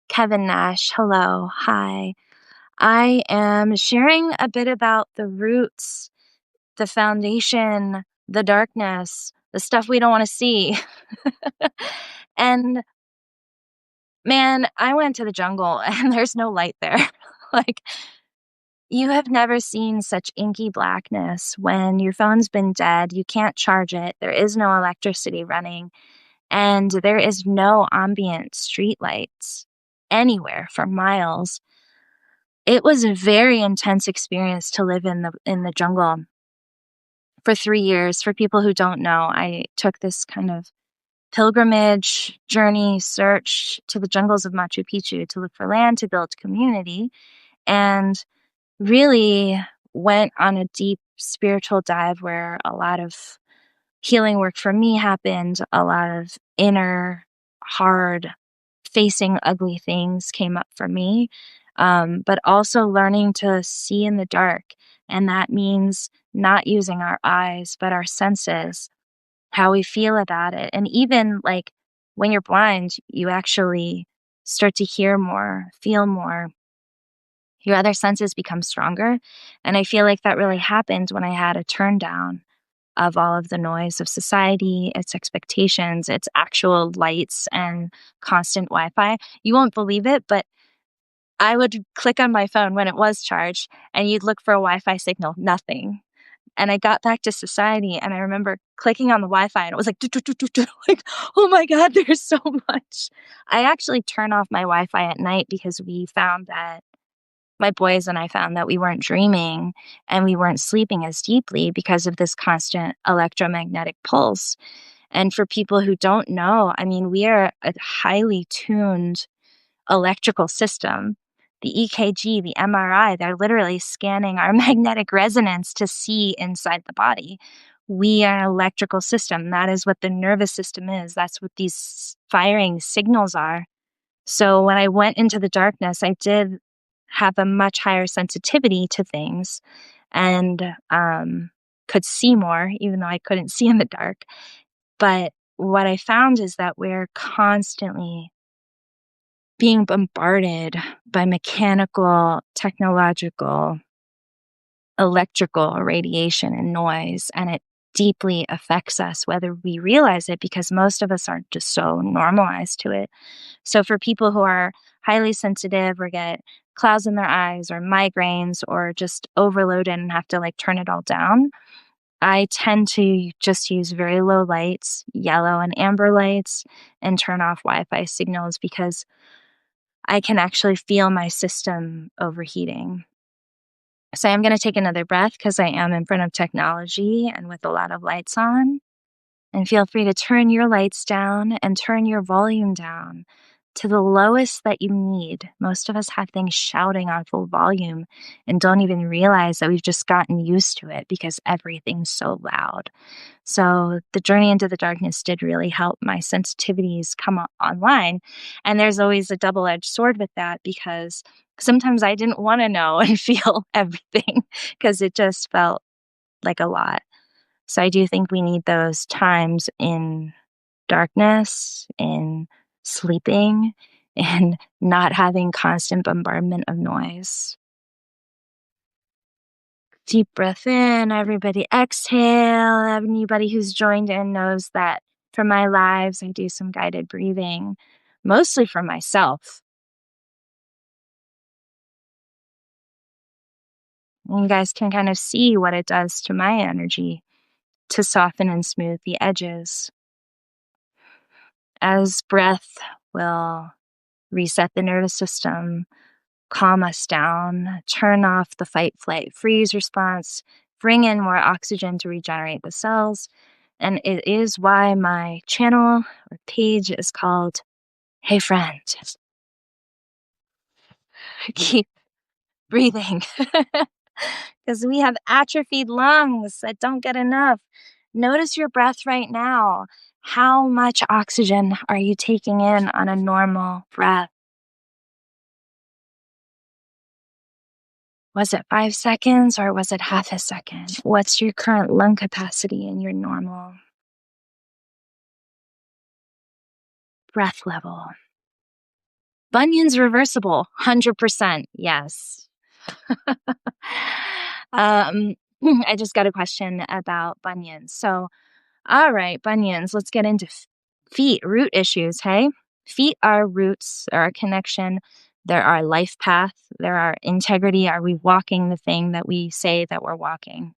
Kevin Nash, hello. Hi. I am sharing a bit about the roots, the foundation, the darkness, the stuff we don't want to see. And man, I went to the jungle and there's no light there. Like, you have never seen such inky blackness when your phone's been dead, you can't charge it, there is no electricity running, and there is no ambient street lights anywhere for miles. It was a very intense experience to live in the jungle for 3 years. For people who don't know, I took this kind of pilgrimage, journey, search to the jungles of Machu Picchu to look for land, to build community, and really went on a deep spiritual dive where a lot of healing work for me happened, a lot of inner, hard, facing ugly things came up for me, but also learning to see in the dark. And that means not using our eyes, but our senses, how we feel about it. And even like when you're blind, you actually start to hear more, feel more. Your other senses become stronger. And I feel like that really happened when I had a turn down of all of the noise of society, its expectations, its actual lights and constant Wi-Fi. You won't believe it, but I would click on my phone when it was charged and you'd look for a Wi-Fi signal, nothing. And I got back to society, and I remember clicking on the Wi-Fi, and it was like, "Do, do, do, do, do," like, "Oh my god, there's so much." I actually turn off my Wi-Fi at night because we found that my boys and I found that we weren't dreaming and we weren't sleeping as deeply because of this constant electromagnetic pulse. And for people who don't know, I mean, we are a highly tuned electrical system. The EKG, the MRI, they're literally scanning our magnetic resonance to see inside the body. We are an electrical system. That is what the nervous system is. That's what these firing signals are. So when I went into the darkness, I did have a much higher sensitivity to things and could see more, even though I couldn't see in the dark. But what I found is that we're constantly being bombarded by mechanical, technological, electrical radiation and noise, and it deeply affects us, whether we realize it, because most of us are just so normalized to it. So for people who are highly sensitive or get clouds in their eyes or migraines or just overloaded and have to like turn it all down, I tend to just use very low lights, yellow and amber lights, and turn off Wi-Fi signals because I can actually feel my system overheating. So I'm going to take another breath because I am in front of technology and with a lot of lights on. And feel free to turn your lights down and turn your volume down to the lowest that you need. Most of us have things shouting on full volume and don't even realize that we've just gotten used to it because everything's so loud. So the journey into the darkness did really help my sensitivities come online. And there's always a double-edged sword with that because sometimes I didn't want to know and feel everything because it just felt like a lot. So I do think we need those times in darkness, in sleeping, and not having constant bombardment of noise. Deep breath in, everybody exhale. Anybody who's joined in knows that for my lives, I do some guided breathing, mostly for myself. And you guys can kind of see what it does to my energy to soften and smooth the edges. As breath will reset the nervous system, calm us down, turn off the fight, flight, freeze response, bring in more oxygen to regenerate the cells. And it is why my channel or page is called Hey Friend. Keep breathing. Because we have atrophied lungs that don't get enough. Notice your breath right now. How much oxygen are you taking in on a normal breath? Was it 5 seconds or was it half a second? What's your current lung capacity in your normal breath level? Bunions reversible, 100%. Yes. I just got a question about bunions. So, all right, bunions, let's get into feet, root issues, hey? Feet are roots, are a connection. There are life path. There are integrity. Are we walking the thing that we say that we're walking?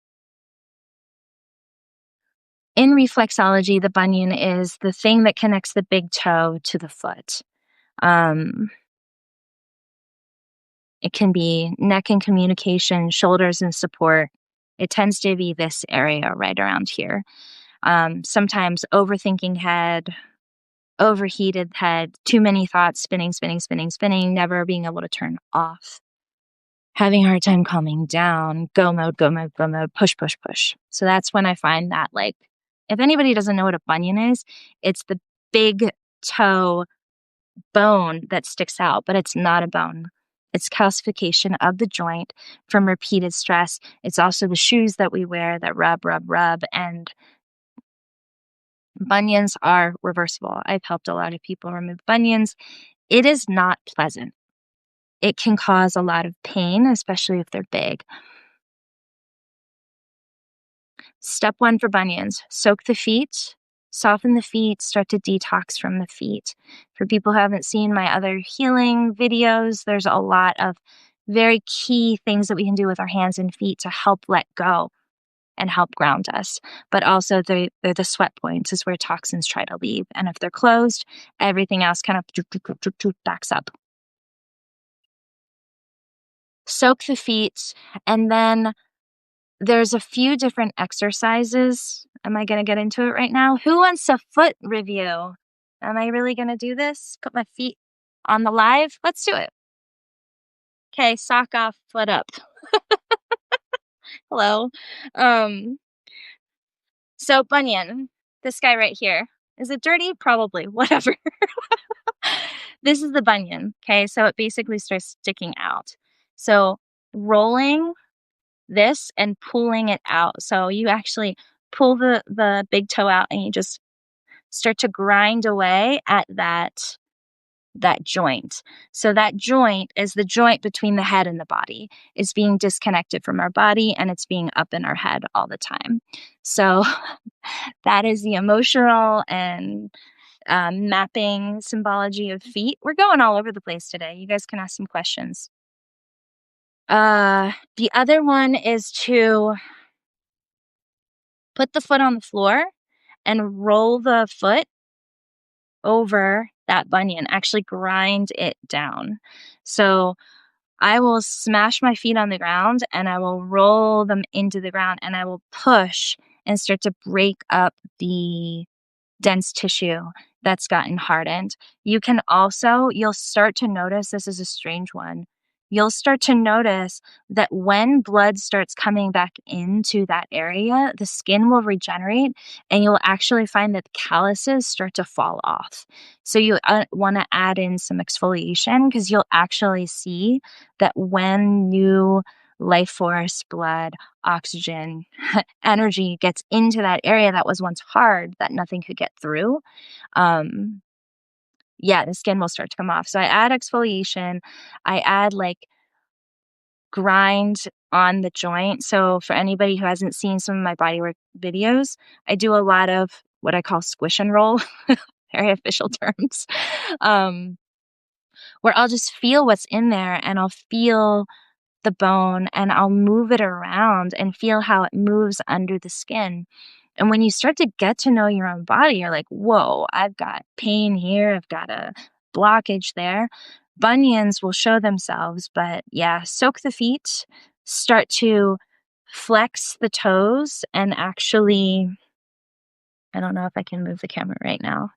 In reflexology, the bunion is the thing that connects the big toe to the foot. Um, it can be neck and communication, shoulders and support. It tends to be this area right around here. Sometimes overthinking head, overheated head, too many thoughts, spinning, spinning, spinning, spinning, never being able to turn off. Having a hard time calming down, go mode, go mode, go mode, push, push, push. So that's when I find that, like, if anybody doesn't know what a bunion is, it's the big toe bone that sticks out, but it's not a bone. It's calcification of the joint from repeated stress. It's also the shoes that we wear that rub, rub, rub. And bunions are reversible. I've helped a lot of people remove bunions. It is not pleasant. It can cause a lot of pain, especially if they're big. Step 1 for bunions, soak the feet, soften the feet, start to detox from the feet. For people who haven't seen my other healing videos, there's a lot of very key things that we can do with our hands and feet to help let go. and help ground us. But also they're the sweat points is where toxins try to leave. And if they're closed, everything else kind of backs up. Soak the feet, and then there's a few different exercises. Am I going to get into it right now? Who wants a foot review? Am I really going to do this? Put my feet on the live? Let's do it. Okay, sock off, foot up. Hello. Um, so bunion, this guy right here. Is it dirty? Probably. Whatever. This is the bunion. Okay, so it basically starts sticking out. So rolling this and pulling it out. So you actually pull the big toe out and you just start to grind away at that joint. So that joint is the joint between the head and the body. It's being disconnected from our body and it's being up in our head all the time. So that is the emotional and mapping symbology of feet. We're going all over the place today. You guys can ask some questions. The other one is to put the foot on the floor and roll the foot over that bunion, actually grind it down. So I will smash my feet on the ground and I will roll them into the ground and I will push and start to break up the dense tissue that's gotten hardened. You can also, you'll start to notice, this is a strange one. You'll start to notice that when blood starts coming back into that area, the skin will regenerate and you'll actually find that calluses start to fall off. So you want to add in some exfoliation because you'll actually see that when new life force, blood, oxygen, energy gets into that area that was once hard that nothing could get through, the skin will start to come off. So I add exfoliation. I add like grind on the joint. So for anybody who hasn't seen some of my bodywork videos, I do a lot of what I call squish and roll, very official terms, where I'll just feel what's in there and I'll feel the bone and I'll move it around and feel how it moves under the skin. And when you start to get to know your own body, you're like, whoa, I've got pain here. I've got a blockage there. Bunions will show themselves, but yeah, soak the feet, start to flex the toes and actually, I don't know if I can move the camera right now.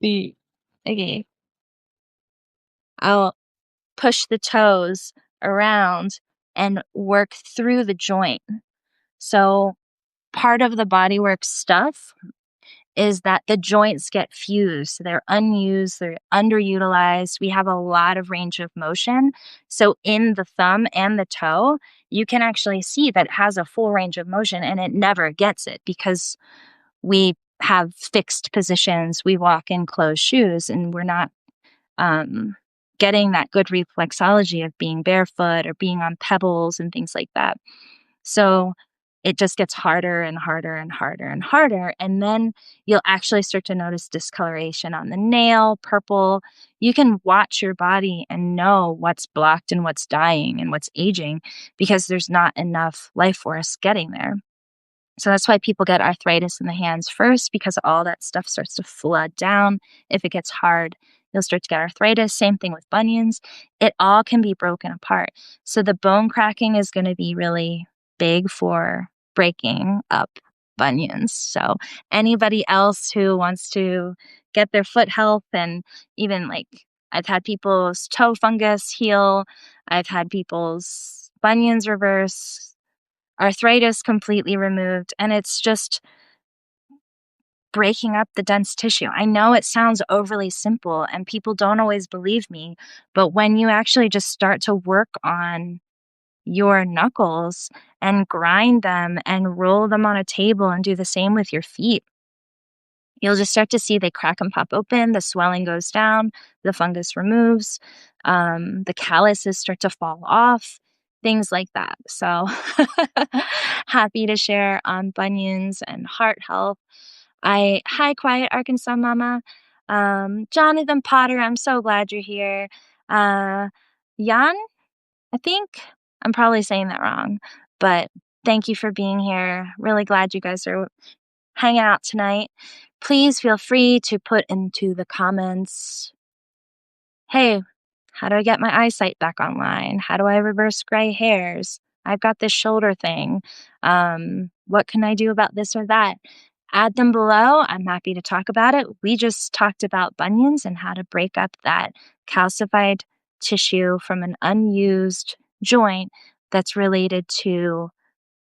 Feet. Okay. I'll push the toes around and work through the joint. So part of the bodywork stuff is that the joints get fused. They're unused, they're underutilized. We have a lot of range of motion. So in the thumb and the toe, you can actually see that it has a full range of motion and it never gets it because we have fixed positions. We walk in closed shoes and we're not getting that good reflexology of being barefoot or being on pebbles and things like that. So it just gets harder and harder and harder and harder. And then you'll actually start to notice discoloration on the nail, purple. You can watch your body and know what's blocked and what's dying and what's aging because there's not enough life force getting there. So that's why people get arthritis in the hands first because all that stuff starts to flood down. If it gets hard, you'll start to get arthritis. Same thing with bunions. It all can be broken apart. So the bone cracking is going to be really big for breaking up bunions. So anybody else who wants to get their foot health and even like I've had people's toe fungus heal. I've had people's bunions reverse, arthritis completely removed, and it's just breaking up the dense tissue. I know it sounds overly simple and people don't always believe me, but when you actually just start to work on your knuckles and grind them and roll them on a table and do the same with your feet, you'll just start to see they crack and pop open, the swelling goes down, the fungus removes, the calluses start to fall off, things like that. So happy to share on bunions and heart health. Hi, Quiet Arkansas Mama. Jonathan Potter, I'm so glad you're here. Jan, I think. I'm probably saying that wrong, but thank you for being here. Really glad you guys are hanging out tonight. Please feel free to put into the comments, hey, how do I get my eyesight back online? How do I reverse gray hairs? I've got this shoulder thing. What can I do about this or that? Add them below. I'm happy to talk about it. We just talked about bunions and how to break up that calcified tissue from an unused joint that's related to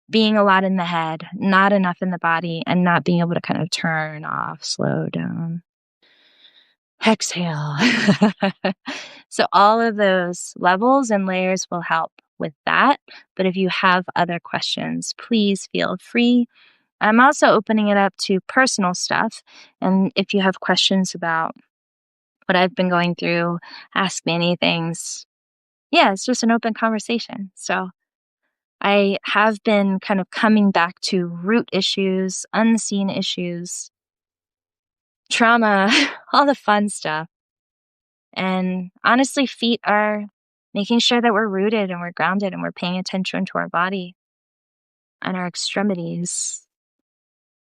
being a lot in the head, not enough in the body, and not being able to kind of turn off, slow down, exhale. So all of those levels and layers will help with that. But if you have other questions, please feel free. I'm also opening it up to personal stuff. And if you have questions about what I've been going through, ask me anything. Yeah, it's just an open conversation. So I have been kind of coming back to root issues, unseen issues, trauma, all the fun stuff. And honestly, feet are making sure that we're rooted and we're grounded and we're paying attention to our body and our extremities.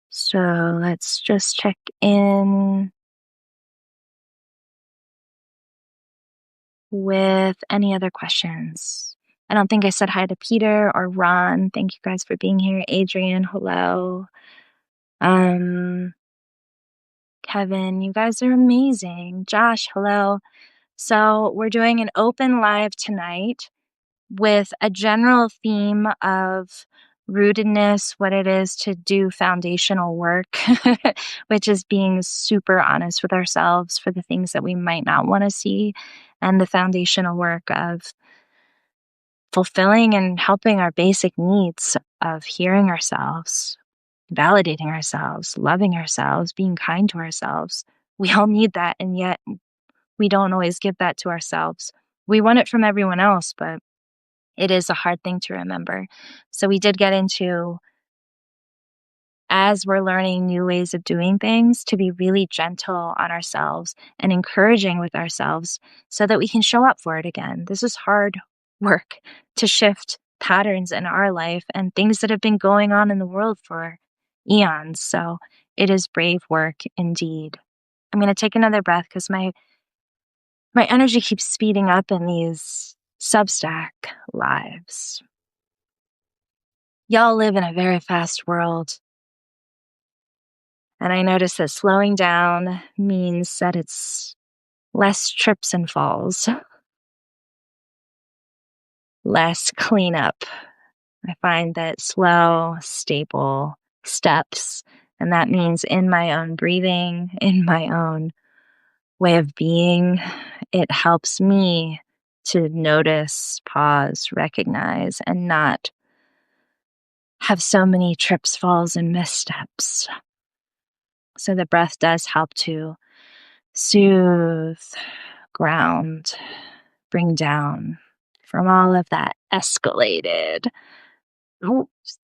So let's just check in with any other questions. I don't think I said hi to Peter or Ron. Thank you guys for being here. Adrian, hello. Kevin, you guys are amazing. Josh, hello. So we're doing an open live tonight with a general theme of rootedness, what it is to do foundational work, which is being super honest with ourselves for the things that we might not want to see, and the foundational work of fulfilling and helping our basic needs of hearing ourselves, validating ourselves, loving ourselves, being kind to ourselves. We all need that, and yet we don't always give that to ourselves. We want it from everyone else, but it is a hard thing to remember. So we did get into, as we're learning new ways of doing things, to be really gentle on ourselves and encouraging with ourselves so that we can show up for it again. This is hard work to shift patterns in our life and things that have been going on in the world for eons. So it is brave work indeed. I'm going to take another breath because my energy keeps speeding up in these Substack lives. Y'all live in a very fast world. And I notice that slowing down means that it's less trips and falls, less cleanup. I find that slow, stable steps, and that means in my own breathing, in my own way of being, it helps me to notice, pause, recognize, and not have so many trips, falls, and missteps. So the breath does help to soothe, ground, bring down from all of that escalated,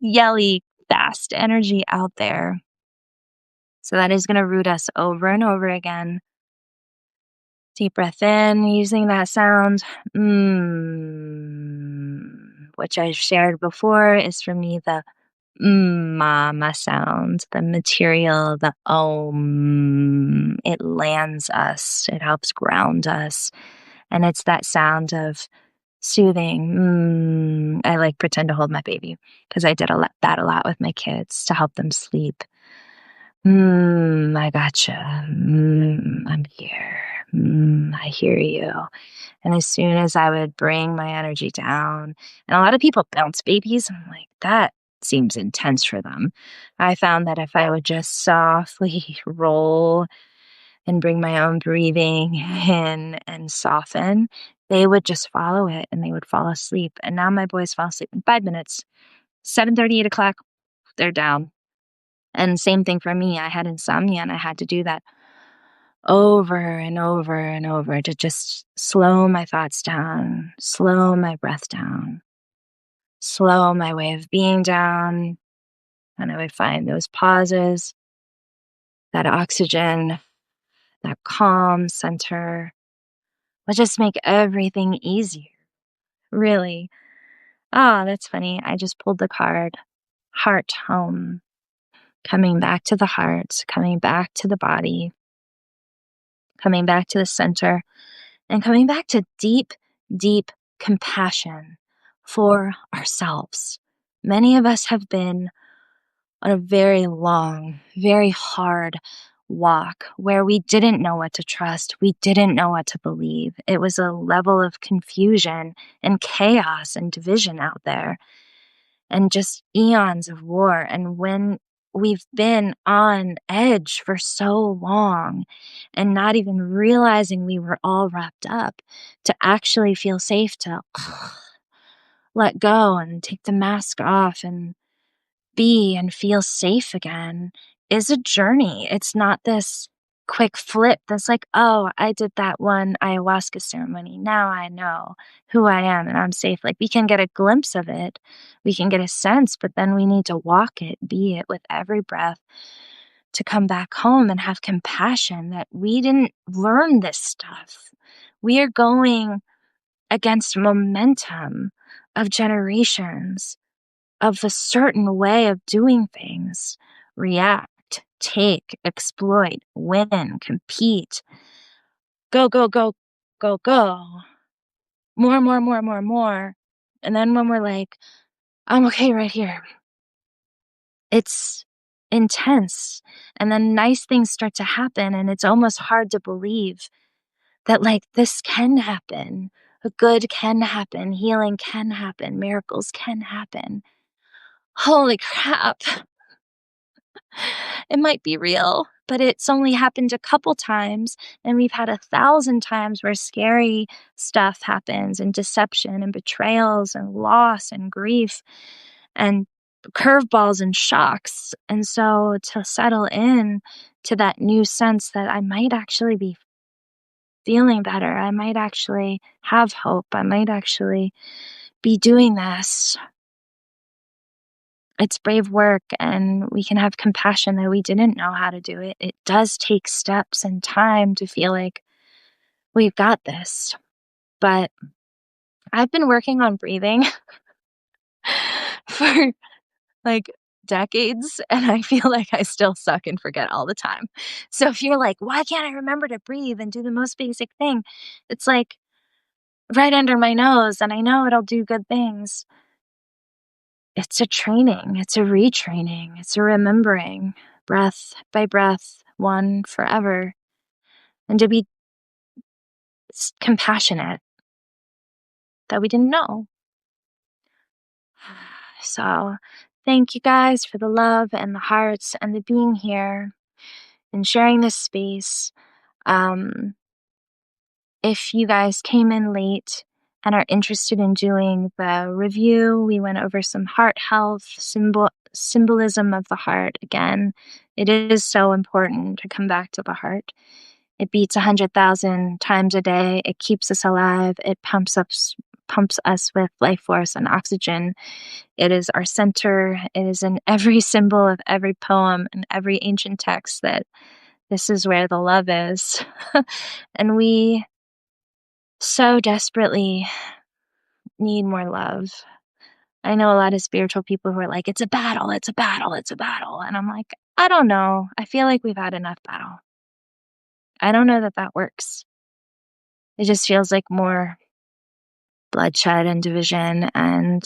yelly, fast energy out there. So that is going to root us over and over again. Deep breath in, using that sound, which I shared before is for me the mama sound, the material, the om. It lands us, it helps ground us. And it's that sound of soothing. I like pretend to hold my baby because I did that a lot with my kids to help them sleep. I gotcha. I'm here. I hear you. And as soon as I would bring my energy down, and a lot of people bounce babies, I'm like, that seems intense for them. I found that if I would just softly roll and bring my own breathing in and soften, they would just follow it and they would fall asleep. And now my boys fall asleep in 5 minutes. 7:30, 8 o'clock, they're down. And same thing for me. I had insomnia and I had to do that over and over and over to just slow my thoughts down, slow my breath down, slow my way of being down. And I would find those pauses, that oxygen, that calm center would just make everything easier, really. Oh, that's funny. I just pulled the card. Heart home. Coming back to the heart, coming back to the body, coming back to the center, and coming back to deep, deep compassion for ourselves. Many of us have been on a very long, very hard walk where we didn't know what to trust. We didn't know what to believe. It was a level of confusion and chaos and division out there, and just eons of war. And when we've been on edge for so long and not even realizing we were all wrapped up, to actually feel safe to let go and take the mask off and be and feel safe again is a journey. It's not this quick flip that's like, oh, I did that one ayahuasca ceremony. Now I know who I am and I'm safe. Like, we can get a glimpse of it, we can get a sense, but then we need to walk it, be it with every breath, to come back home and have compassion that we didn't learn this stuff. We are going against momentum of generations of a certain way of doing things. React, take, exploit, win, compete. Go, go, go, go, go. More, more, more, more, more. And then when we're like, I'm okay right here, it's intense. And then nice things start to happen, and it's almost hard to believe that, like, this can happen. Good can happen. Healing can happen. Miracles can happen. Holy crap. It might be real, but it's only happened a couple times, and we've had 1,000 times where scary stuff happens, and deception and betrayals and loss and grief and curveballs and shocks. And so to settle in to that new sense that I might actually be feeling better, I might actually have hope, I might actually be doing this, it's brave work, and we can have compassion that we didn't know how to do it. It does take steps and time to feel like we've got this. But I've been working on breathing for like decades, and I feel like I still suck and forget all the time. So if you're like, why can't I remember to breathe and do the most basic thing? It's like right under my nose, and I know it'll do good things. It's a training, it's a retraining, it's a remembering, breath by breath, one forever, and to be compassionate that we didn't know. So, thank you guys for the love and the hearts and the being here and sharing this space. Um, if you guys came in late and are interested in doing the review, we went over some heart health, symbolism of the heart. Again, it is so important to come back to the heart. It beats 100,000 times a day. It keeps us alive. It pumps us with life force and oxygen. It is our center. It is in every symbol of every poem and every ancient text that this is where the love is. And we so desperately need more love. I know a lot of spiritual people who are like, it's a battle, it's a battle, it's a battle. And I'm like, I don't know. I feel like we've had enough battle. I don't know that that works. It just feels like more bloodshed and division and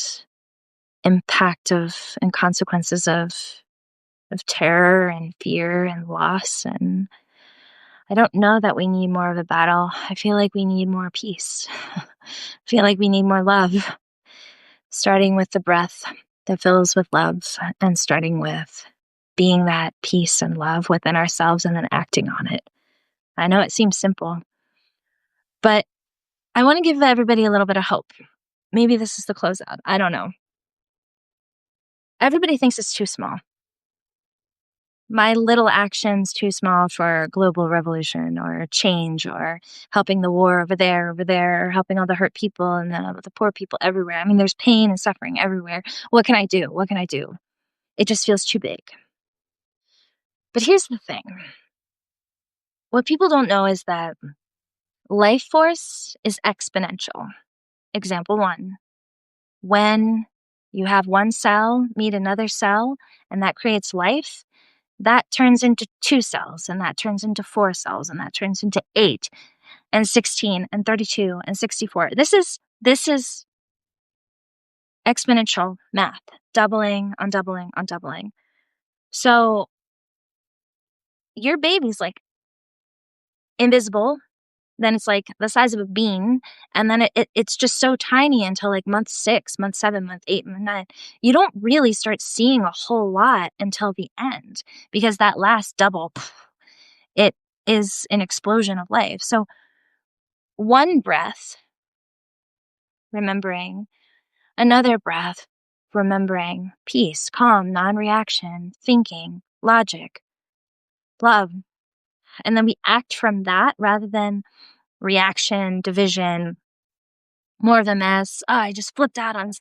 impact of and consequences of terror and fear and loss. And I don't know that we need more of a battle. I feel like we need more peace. I feel like we need more love, starting with the breath that fills with love, and starting with being that peace and love within ourselves and then acting on it. I know it seems simple, but I want to give everybody a little bit of hope. Maybe this is the closeout. I don't know. Everybody thinks it's too small. My little action's too small for global revolution or change or helping the war over there, or helping all the hurt people and the poor people everywhere. I mean, there's pain and suffering everywhere. What can I do? What can I do? It just feels too big. But here's the thing. What people don't know is that life force is exponential. Example one. when you have one cell meet another cell and that creates life, that turns into 2 cells, and that turns into 4 cells, and that turns into 8 and 16 and 32 and 64. This is exponential math, doubling on doubling on doubling. So your baby's like invisible, then it's like the size of a bean, and then it's just so tiny until like month 6, month 7, month 8, month 9. You don't really start seeing a whole lot until the end, because that last double, it is an explosion of life. So one breath, remembering, another breath, remembering peace, calm, non-reaction, thinking, logic, love. And then we act from that rather than reaction, division, more of a mess. Oh, I just flipped out on